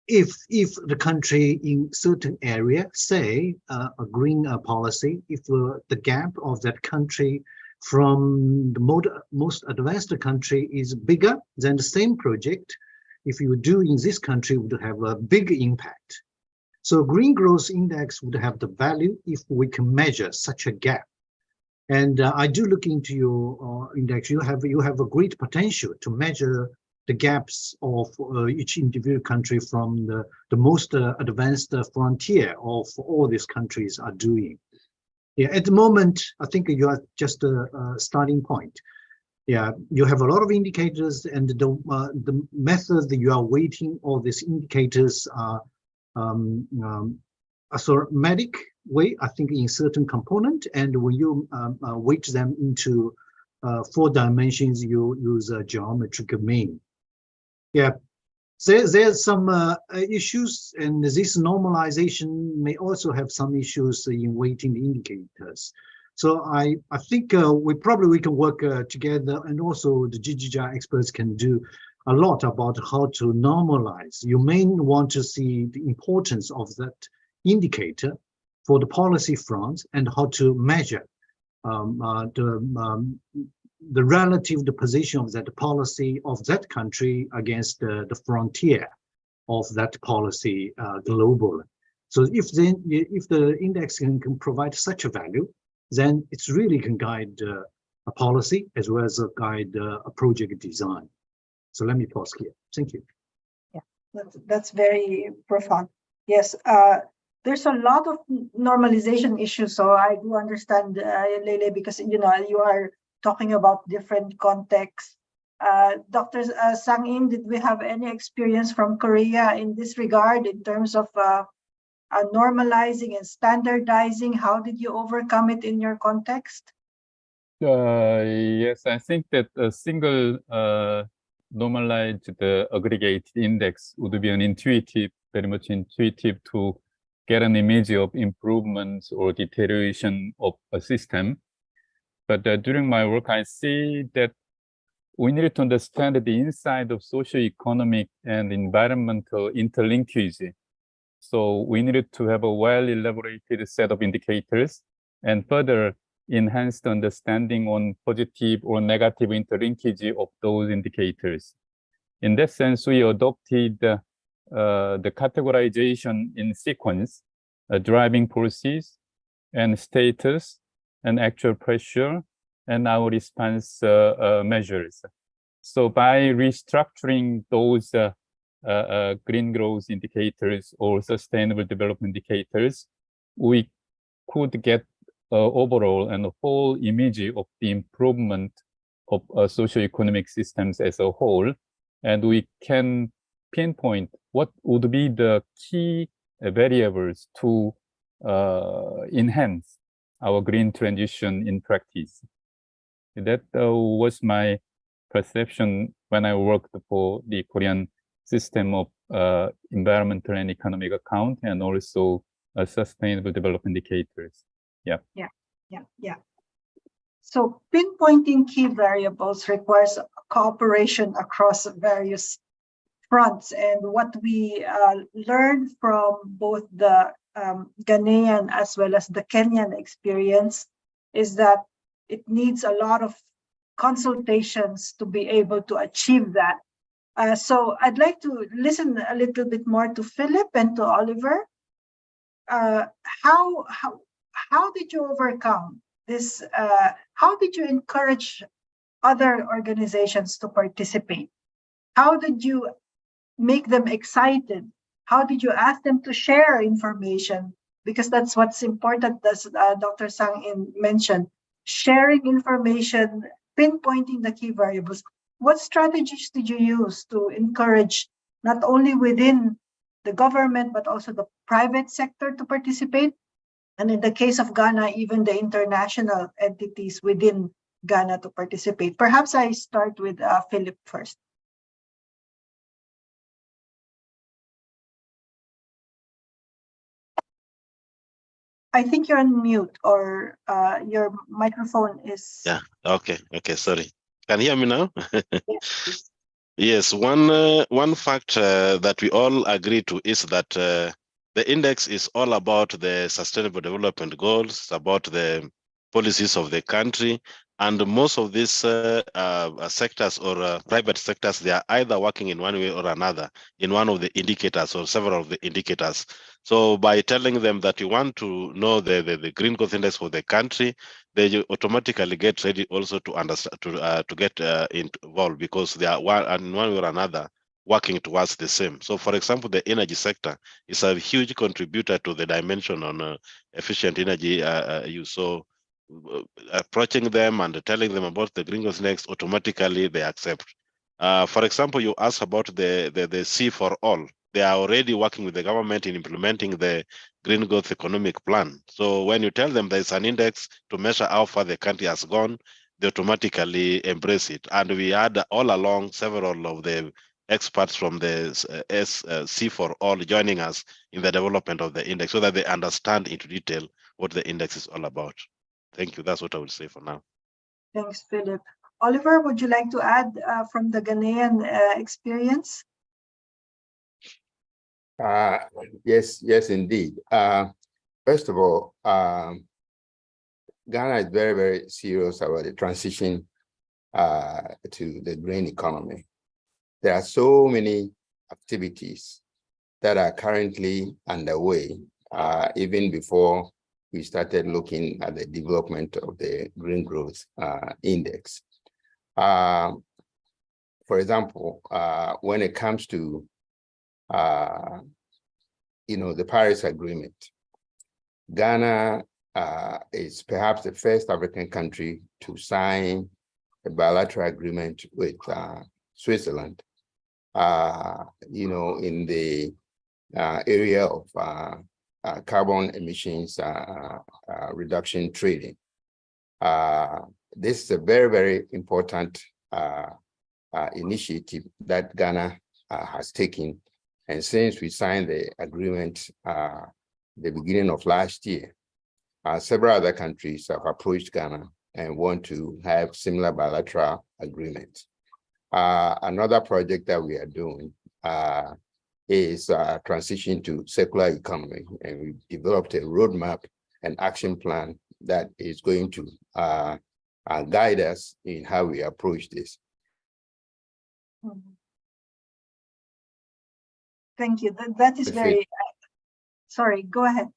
If the country in certain area, say a green policy, if the gap of that country from the most advanced country is bigger than the same project, if you do in this country, would have a big impact. So Green Growth Index would have the value if we can measure such a gap. And I do look into your index. You have a great potential to measure the gaps of each individual country from the most advanced frontier of all these countries are doing. Yeah, at the moment, I think you are just a starting point. Yeah, you have a lot of indicators, and the method that you are weighting all these indicators are a somatic way, I think, in certain component. And when you weight them into 4 dimensions, you use a geometric mean. Yeah, there's some issues, and this normalization may also have some issues in weighting the indicators. So I think we can work together, and also the GGGI experts can do a lot about how to normalize. You may want to see the importance of that indicator for the policy front and how to measure the relative position of that policy of that country against the frontier of that policy globally. So if the index can provide such a value, then it's really can guide a policy as well as guide a project design. So let me pause here. Thank you. Yeah, that's very profound. Yes, there's a lot of normalization issues. So I do understand, Lele, because you are talking about different contexts. Dr. Sang-in, did we have any experience from Korea in this regard in terms of normalizing and standardizing? How did you overcome it in your context? Yes, I think that a single normalized aggregate index would be very much intuitive to get an image of improvements or deterioration of a system. But during my work, I see that we need to understand the inside of socio-economic and environmental interlinkage. So we needed to have a well-elaborated set of indicators and further enhance the understanding on positive or negative interlinkage of those indicators. In that sense, we adopted the categorization in sequence, driving forces and status and actual pressure and our response measures. So by restructuring those green growth indicators or sustainable development indicators, we could get overall and a whole image of the improvement of socioeconomic systems as a whole, and we can pinpoint what would be the key variables to enhance our green transition in practice. That was my perception when I worked for the Korean system of environmental and economic account, and also sustainable development indicators. Yeah. So pinpointing key variables requires cooperation across various fronts. And what we learned from both the Ghanaian as well as the Kenyan experience is that it needs a lot of consultations to be able to achieve that. So I'd like to listen a little bit more to Philip and to Oliver. How did you overcome this? How did you encourage other organizations to participate? How did you make them excited? How did you ask them to share information? Because that's what's important, as Dr. Sang mentioned, sharing information, pinpointing the key variables. What strategies did you use to encourage not only within the government, but also the private sector to participate? And in the case of Ghana, even the international entities within Ghana to participate. Perhaps I start with Philip first. I think you're on mute, or your microphone is. Yeah, okay, sorry. Can you hear me now? Yes, one fact that we all agree to is that the index is all about the sustainable development goals, about the policies of the country, and most of these sectors or private sectors, they are either working in one way or another in one of the indicators or several of the indicators. So by telling them that you want to know the green growth index for the country, they automatically get ready also to understand to get involved, because they are in one way or another working towards the same. So for example, the energy sector is a huge contributor to the dimension on efficient energy use. So approaching them and telling them about the green growth index, automatically they accept. For example, you asked about the C for all. They are already working with the government in implementing the green growth economic plan. So when you tell them there's an index to measure how far the country has gone, they automatically embrace it. And we had all along several of the experts from the C for all joining us in the development of the index so that they understand into detail what the index is all about. Thank you. That's what I would say for now. Thanks, Philip. Oliver, would you like to add from the Ghanaian experience? Yes, indeed. First of all, Ghana is very, very serious about the transition to the green economy. There are so many activities that are currently underway, even before we started looking at the development of the Green Growth Index. For example, when it comes to the Paris Agreement, Ghana is perhaps the first African country to sign a bilateral agreement with Switzerland, in the area of carbon emissions reduction trading. This is a very, very important initiative that Ghana has taken. And since we signed the agreement the beginning of last year, several other countries have approached Ghana and want to have similar bilateral agreements. Another project that we are doing is transition to circular economy, and we developed a roadmap and action plan that is going to guide us in how we approach this. Thank you. That is very, sorry, go ahead.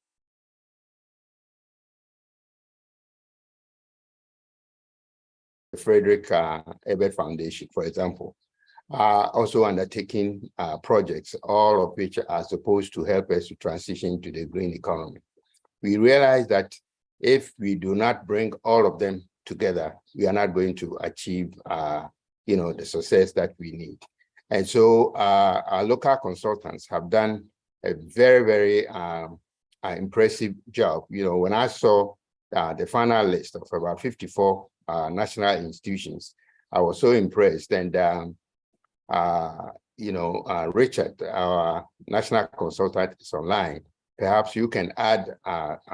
Frederick Ebert Foundation, for example, also undertaking projects, all of which are supposed to help us to transition to the green economy. We realize that if we do not bring all of them together, we are not going to achieve, the success that we need. And so our local consultants have done a very, very impressive job. When I saw the final list of about 54 national institutions, I was so impressed. And Richard, our national consultant, is online. Perhaps you can add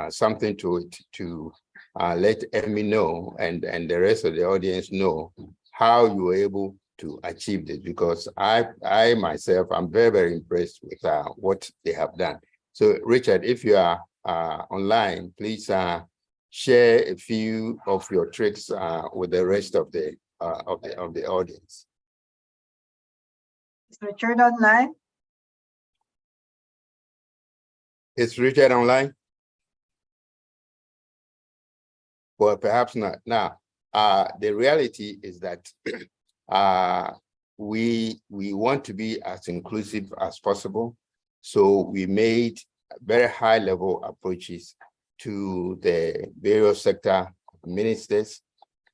something to it to let Emmy know and the rest of the audience know how you were able to achieve this, because I myself, I'm very, very impressed with what they have done. So Richard, if you are online, please share a few of your tricks with the rest of the audience. Is Richard online? Is Richard online? Well, perhaps not. Now, the reality is that we want to be as inclusive as possible. So we made very high level approaches to the various sector ministers,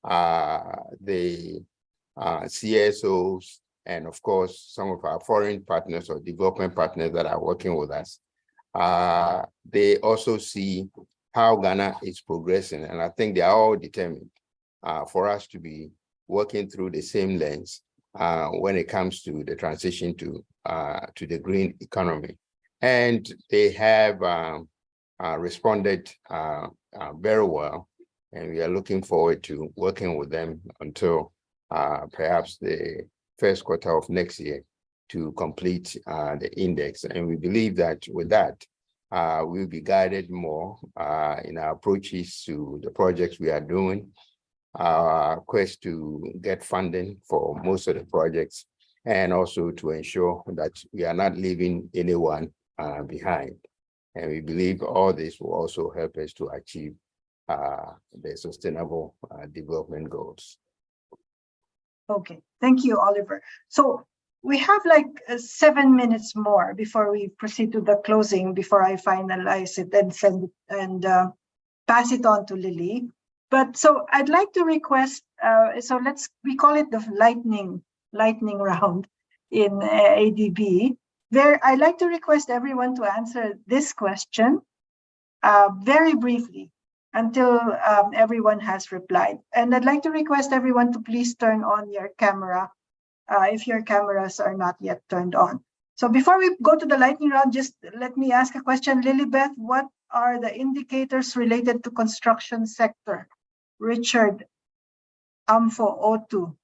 the CSOs, and of course, some of our foreign partners or development partners that are working with us. They also see how Ghana is progressing, and I think they are all determined for us to be working through the same lens when it comes to the transition to the green economy. And they have responded very well, and we are looking forward to working with them until perhaps the first quarter of next year to complete the index. And we believe that with that, we'll be guided more in our approaches to the projects we are doing, our quest to get funding for most of the projects, and also to ensure that we are not leaving anyone behind. And we believe all this will also help us to achieve the sustainable development goals. Okay, thank you, Oliver. So we have like 7 minutes more before we proceed to the closing, before I finalize it and send it and pass it on to Lily. But so I'd like to request, we call it the lightning round in ADB. I'd like to request everyone to answer this question very briefly until everyone has replied. And I'd like to request everyone to please turn on your camera if your cameras are not yet turned on. So before we go to the lightning round, just let me ask a question. Lilibeth, what are the indicators related to construction sector? Richard, Ampho, Otto.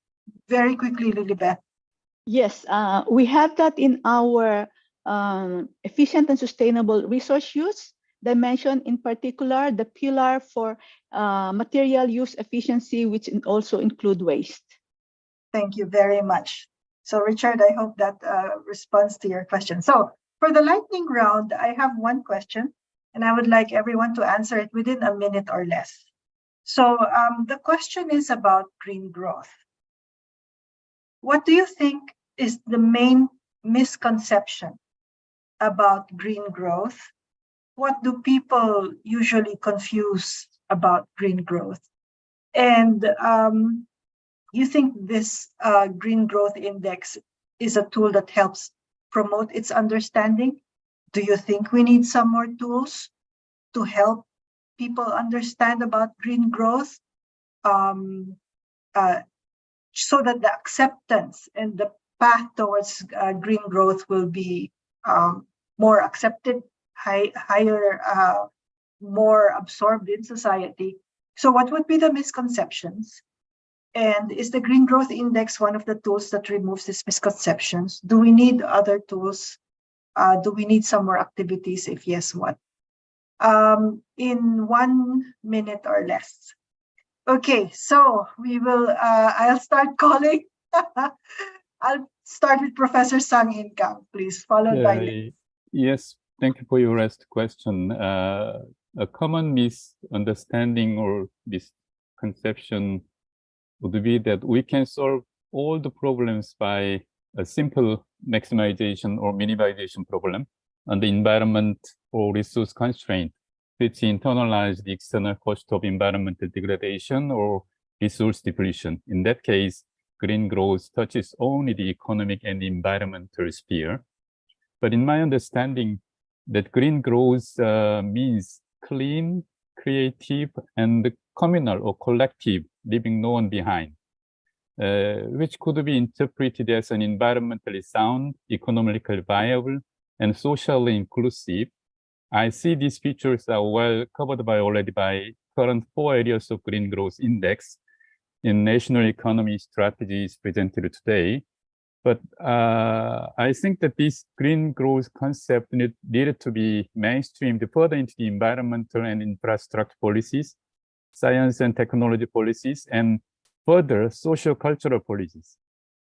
Very quickly, Lilibeth. Yes, we have that in our efficient and sustainable resource use dimension, in particular, the pillar for material use efficiency, which also include waste. Thank you very much. So Richard, I hope that responds to your question. So for the lightning round, I have one question, and I would like everyone to answer it within a minute or less. So the question is about green growth. What do you think is the main misconception about green growth? What do people usually confuse about green growth? And you think this Green Growth Index is a tool that helps promote its understanding? Do you think we need some more tools to help people understand about green growth so that the acceptance and the path towards green growth will be more accepted, higher, more absorbed in society? So what would be the misconceptions? And is the Green Growth Index one of the tools that removes these misconceptions? Do we need other tools? Do we need some more activities? If yes, what? In 1 minute or less. Okay, so we will, I'll start calling I'll start with Professor Sang In Kang, please, followed by Lei. Yes, thank you for your last question. A common misunderstanding or misconception would be that we can solve all the problems by a simple maximization or minimization problem on the environment or resource constraint, which internalize the external cost of environmental degradation or resource depletion. In that case, green growth touches only the economic and environmental sphere. But in my understanding, that green growth means clean, creative, and communal or collective, leaving no one behind, which could be interpreted as an environmentally sound, economically viable, and socially inclusive. I see these features are well covered already by current 4 areas of Green Growth Index in national economy strategies presented today. But I think that this green growth concept needed to be mainstreamed further into the environmental and infrastructure policies, science and technology policies, and further socio-cultural policies.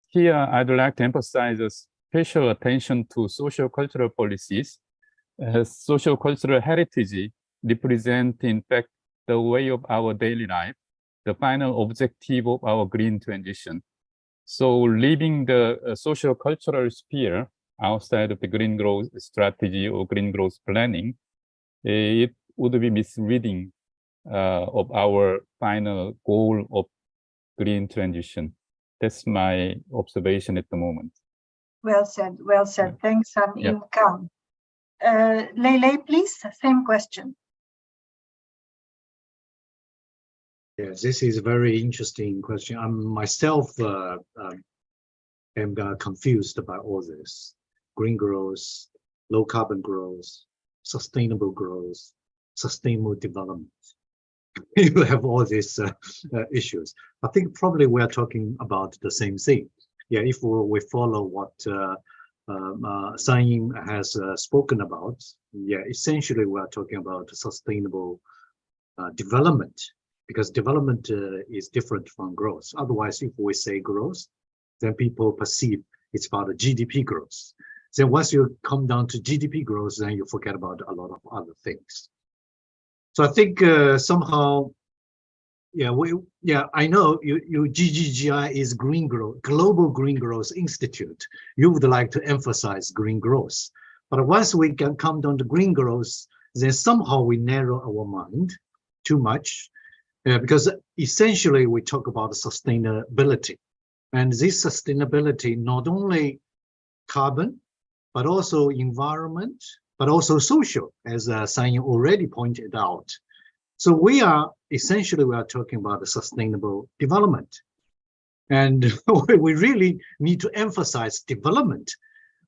Here, I'd like to emphasize a special attention to socio-cultural policies. Socio-cultural heritage represent, in fact, the way of our daily life, the final objective of our green transition. So leaving the socio-cultural sphere outside of the green growth strategy or green growth planning, it would be misleading of our final goal of green transition. That's my observation at the moment. Well said, well said. Thanks, Sang In Kang. Lei, please, same question. Yes, this is a very interesting question. I'm myself am confused about all this. Green growth, low carbon growth, sustainable growth, sustainable development. You have all these issues. I think probably we are talking about the same thing. Yeah, if we follow what Sang In has spoken about, yeah, essentially we are talking about sustainable development, because development is different from growth. Otherwise, if we say growth, then people perceive it's about the GDP growth. Then once you come down to GDP growth, then you forget about a lot of other things. So I think somehow, I know you GGGI is Green Growth, Global Green Growth Institute. You would like to emphasize green growth. But once we can come down to green growth, then somehow we narrow our mind too much, because essentially we talk about sustainability. And this sustainability, not only carbon, but also environment, but also social, as Sang In already pointed out. So we are talking about a sustainable development. And we really need to emphasize development.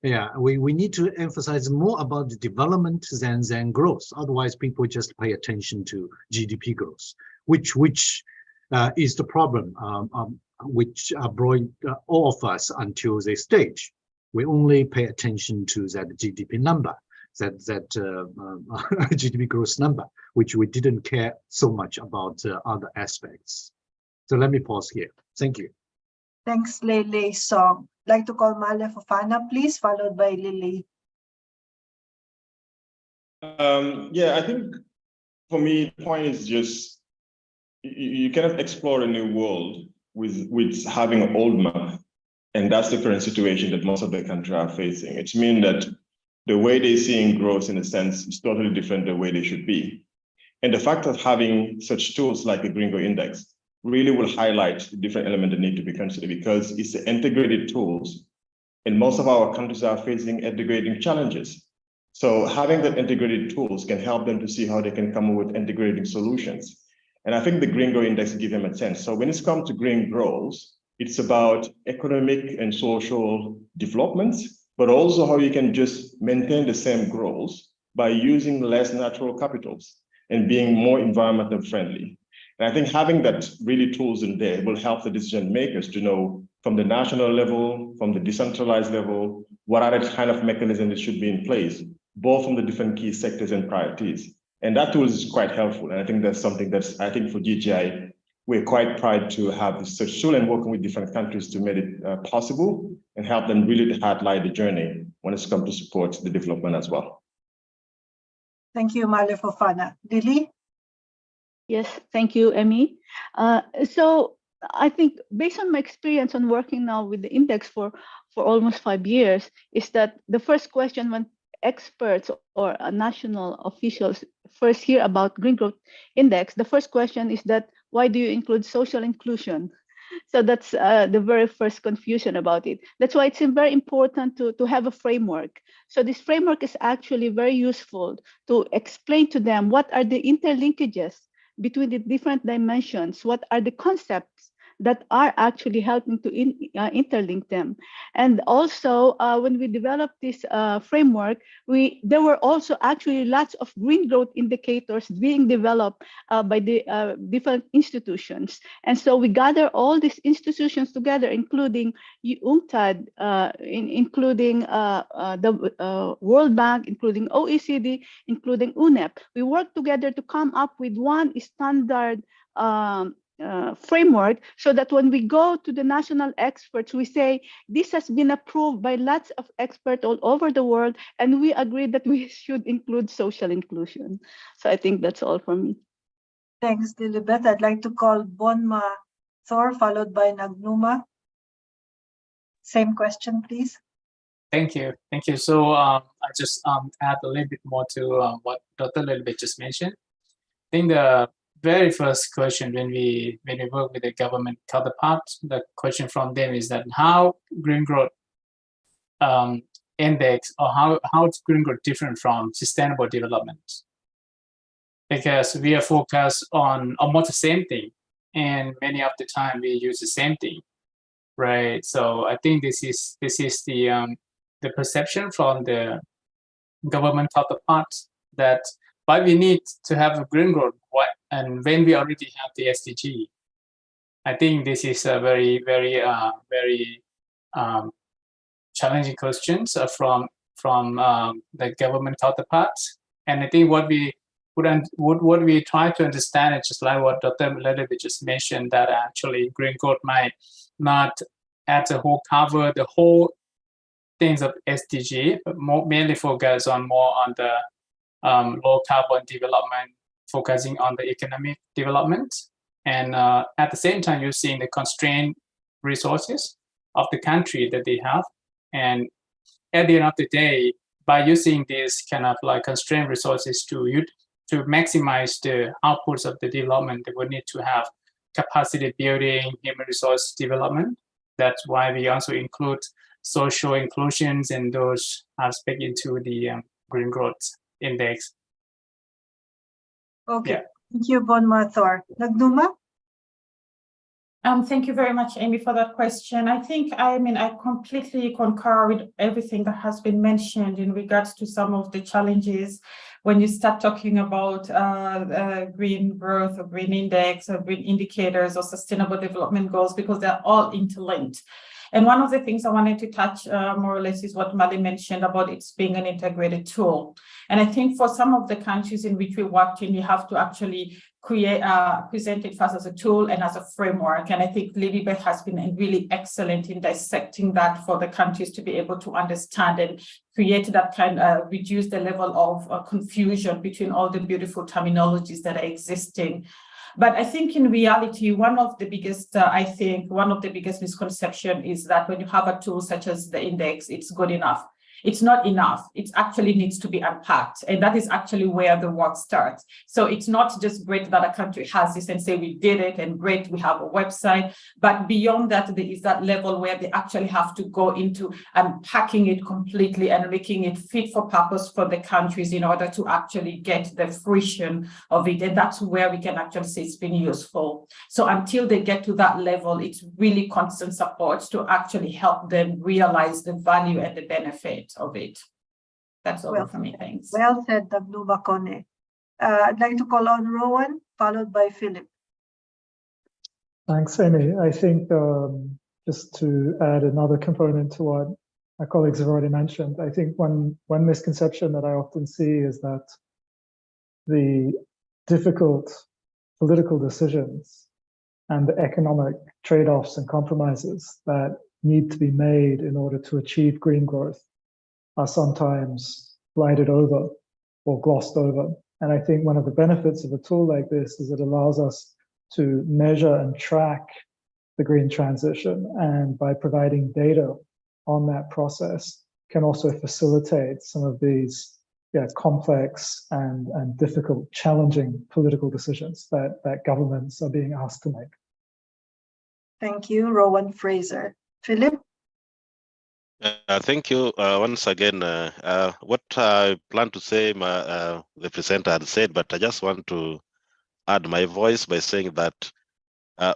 Yeah, we need to emphasize more about the development than growth. Otherwise, people just pay attention to GDP growth, which is the problem, which brought all of us until this stage. We only pay attention to that GDP number, that GDP growth number, which we didn't care so much about other aspects. So let me pause here. Thank you. Thanks, Lei Song. I'd like to call Male Fofana, please, followed by Lily. I think for me, the point is just you cannot explore a new world with having an old map. And that's the current situation that most of the country are facing. It means that the way they're seeing growth, in a sense, is totally different the way they should be. And the fact of having such tools like the Green Growth Index really will highlight the different elements that need to be considered, because it's the integrated tools. And most of our countries are facing integrating challenges. So having that integrated tools can help them to see how they can come up with integrating solutions. And I think the Green Growth Index gives them a sense. So when it's come to green growth, it's about economic and social developments, but also how you can just maintain the same growth by using less natural capitals and being more environmental friendly. And I think having that really tools in there will help the decision makers to know from the national level, from the decentralized level, what are the kind of mechanisms that should be in place, both from the different key sectors and priorities. And that tool is quite helpful. And I think that's something that's, I think for GGI, we're quite proud to have such tool and working with different countries to make it possible and help them really highlight the journey when it's come to support the development as well. Thank you, Male Fofana. Lily? Yes, thank you, Emmy. So I think based on my experience on working now with the index for almost 5 years, is that the first question when experts or national officials first hear about Green Growth Index, the first question is that, why do you include social inclusion? So that's the very first confusion about it. That's why it's very important to have a framework. So this framework is actually very useful to explain to them what are the interlinkages between the different dimensions, what are the concepts that are actually helping to interlink them. And also, when we developed this framework, there were also actually lots of green growth indicators being developed by the different institutions. And so we gather all these institutions together, including UNCTAD, including the World Bank, including OECD, including UNEP. We work together to come up with one standard framework, so that when we go to the national experts, we say this has been approved by lots of experts all over the world, and we agree that we should include social inclusion. So I think that's all for me. Thanks, Lilibet. I'd like to call Bonma Thor, followed by Nagnuma. Same question, please. Thank you. Thank you. So I just add a little bit more to what Dr. Lilibet just mentioned. I think the very first question when we work with the government counterparts, the question from them is that how green growth index, or how is green growth different from sustainable development? Because we are focused on almost the same thing, and many of the time we use the same thing, right? So I think this is the perception from the government counterparts that why we need to have a green growth, and when we already have the SDG. I think this is a very challenging questions from the government counterparts. And I think what we try to understand is just like what Dr. Lilibet just mentioned, that actually green growth might not as a whole cover the whole things of SDG, but mainly focus on more on the low carbon development, focusing on the economic development, and at the same time using the constrained resources of the country that they have. And at the end of the day, by using these kind of like constrained resources to maximize the outputs of the development, they will need to have capacity building, human resource development. That's why we also include social inclusions and those aspects into the Green Growth Index. Okay, Yeah. Thank you, Bonma Thor. Nagnuma? Thank you very much, Amy, for that question. I completely concur with everything that has been mentioned in regards to some of the challenges when you start talking about green growth or green index or green indicators or sustainable development goals, because they're all interlinked. And one of the things I wanted to touch more or less is what Mali mentioned about it being an integrated tool. And I think for some of the countries in which we worked in, you have to actually present it first as a tool and as a framework. And I think Lilibet has been really excellent in dissecting that for the countries to be able to understand and create that reduce the level of confusion between all the beautiful terminologies that are existing. But I think in reality, one of the biggest misconception is that when you have a tool such as the index, it's good enough. It's not enough. It actually needs to be unpacked. And that is actually where the work starts. So it's not just great that a country has this and say we did it and great, we have a website. But beyond that, there is that level where they actually have to go into unpacking it completely and making it fit for purpose for the countries in order to actually get the fruition of it. And that's where we can actually say it's been useful. So until they get to that level, it's really constant support to actually help them realize the value and the benefit of it. That's all for me. Thanks. Well said, Nagnuma Kone. I'd like to call on Rowan, followed by Philip. Thanks, Amy. I think just to add another component to what my colleagues have already mentioned, I think one misconception that I often see is that the difficult political decisions and the economic trade-offs and compromises that need to be made in order to achieve green growth are sometimes glided over or glossed over. And I think one of the benefits of a tool like this is it allows us to measure and track the green transition, and by providing data on that process can also facilitate some of these complex and difficult, challenging political decisions that governments are being asked to make. Thank you, Rowan Fraser. Philip? Thank you once again. What I plan to say, the presenter had said, but I just want to add my voice by saying that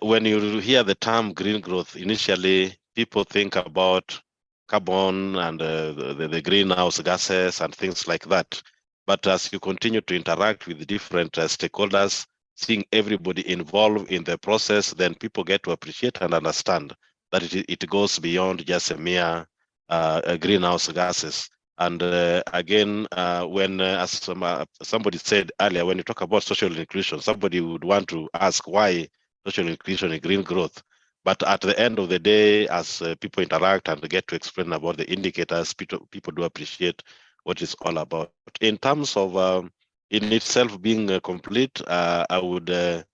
when you hear the term green growth, initially people think about carbon and the greenhouse gases and things like that. But as you continue to interact with the different stakeholders, seeing everybody involved in the process, then people get to appreciate and understand that it goes beyond just a mere greenhouse gases. And again, when as somebody said earlier, when you talk about social inclusion, somebody would want to ask why social inclusion and green growth. But at the end of the day, as people interact and get to explain about the indicators, people do appreciate what it's all about. In terms of in itself being complete, I would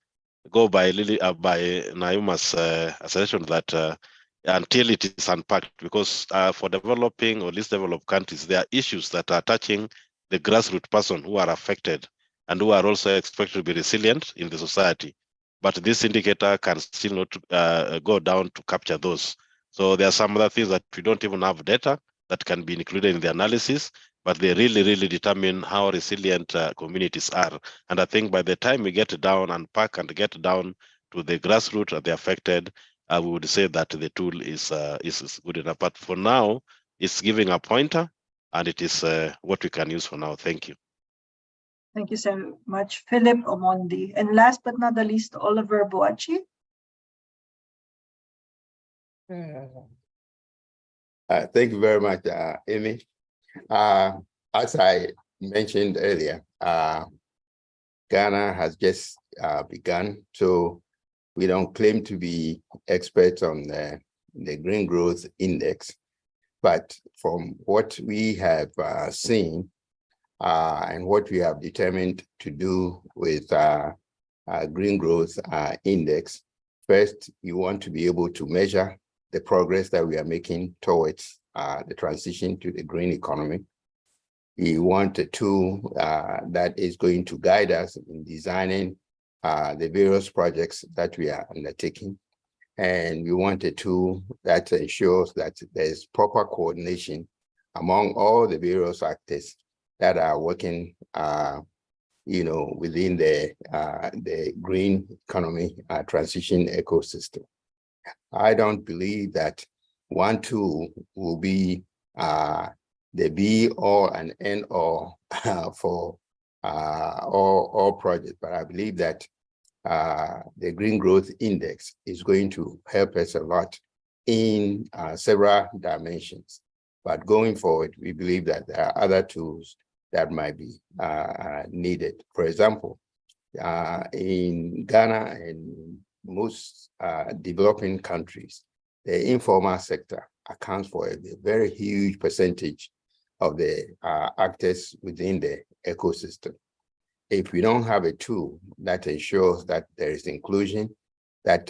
go by Naima's assertion that until it is unpacked, because for developing or least developed countries, there are issues that are touching the grassroots person who are affected and who are also expected to be resilient in the society. But this indicator can still not go down to capture those. So there are some other things that we don't even have data that can be included in the analysis, but they really determine how resilient communities are. And I think by the time we get down and pack and get down to the grassroots of the affected, we would say that the tool is good enough. But for now, it's giving a pointer, and it is what we can use for now. Thank you. Thank you so much, Philip Omondi. And last but not the least, Oliver Boachi. Thank you very much, Amy. As I mentioned earlier, Ghana has just begun, so we don't claim to be experts on the Green Growth Index, but from what we have seen and what we have determined to do with Green Growth Index, first, you want to be able to measure the progress that we are making towards the transition to the green economy. We want a tool that is going to guide us in designing the various projects that we are undertaking. And we want a tool that ensures that there's proper coordination among all the various actors that are working within the green economy transition ecosystem. I don't believe that one tool will be the be all and end all for all projects, but I believe that the Green Growth Index is going to help us a lot in several dimensions. But going forward, we believe that there are other tools that might be needed. For example, in Ghana and most developing countries, the informal sector accounts for a very huge percentage of the actors within the ecosystem. If we don't have a tool that ensures that there is inclusion, that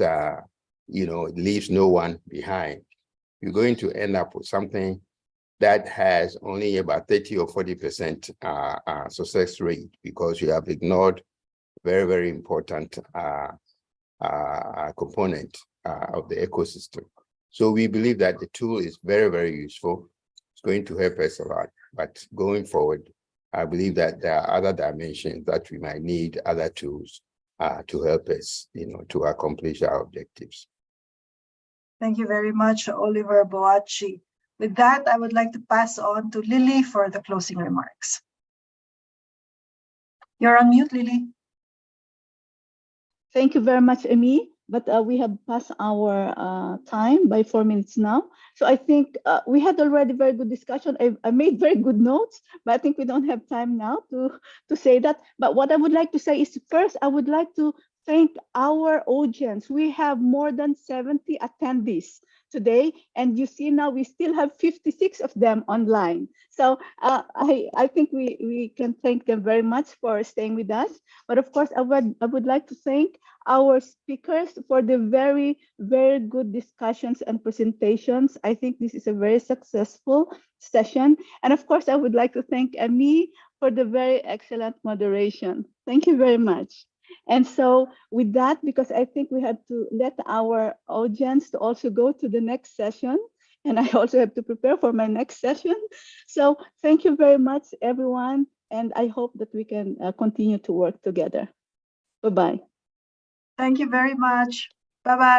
it leaves no one behind, you're going to end up with something that has only about 30 or 40% success rate, because you have ignored very important component of the ecosystem. So we believe that the tool is very useful. It's going to help us a lot. But going forward, I believe that there are other dimensions that we might need other tools to help us, to accomplish our objectives. Thank you very much, Oliver Boachi. With that, I would like to pass on to Lily for the closing remarks. You're on mute, Lily. Thank you very much, Amy. But we have passed our time by 4 minutes now. So I think we had already very good discussion. I made very good notes, but I think we don't have time now to say that. But what I would like to say is, first, I would like to thank our audience. We have more than 70 attendees today, and you see now we still have 56 of them online. So I think we can thank them very much for staying with us. But of course, I would like to thank our speakers for the very, very good discussions and presentations. I think this is a very successful session. And of course, I would like to thank Amy for the very excellent moderation. Thank you very much. And so with that, because I think we have to let our audience to also go to the next session, and I also have to prepare for my next session. So thank you very much, everyone. And I hope that we can continue to work together. Bye-bye. Thank you very much. Bye-bye.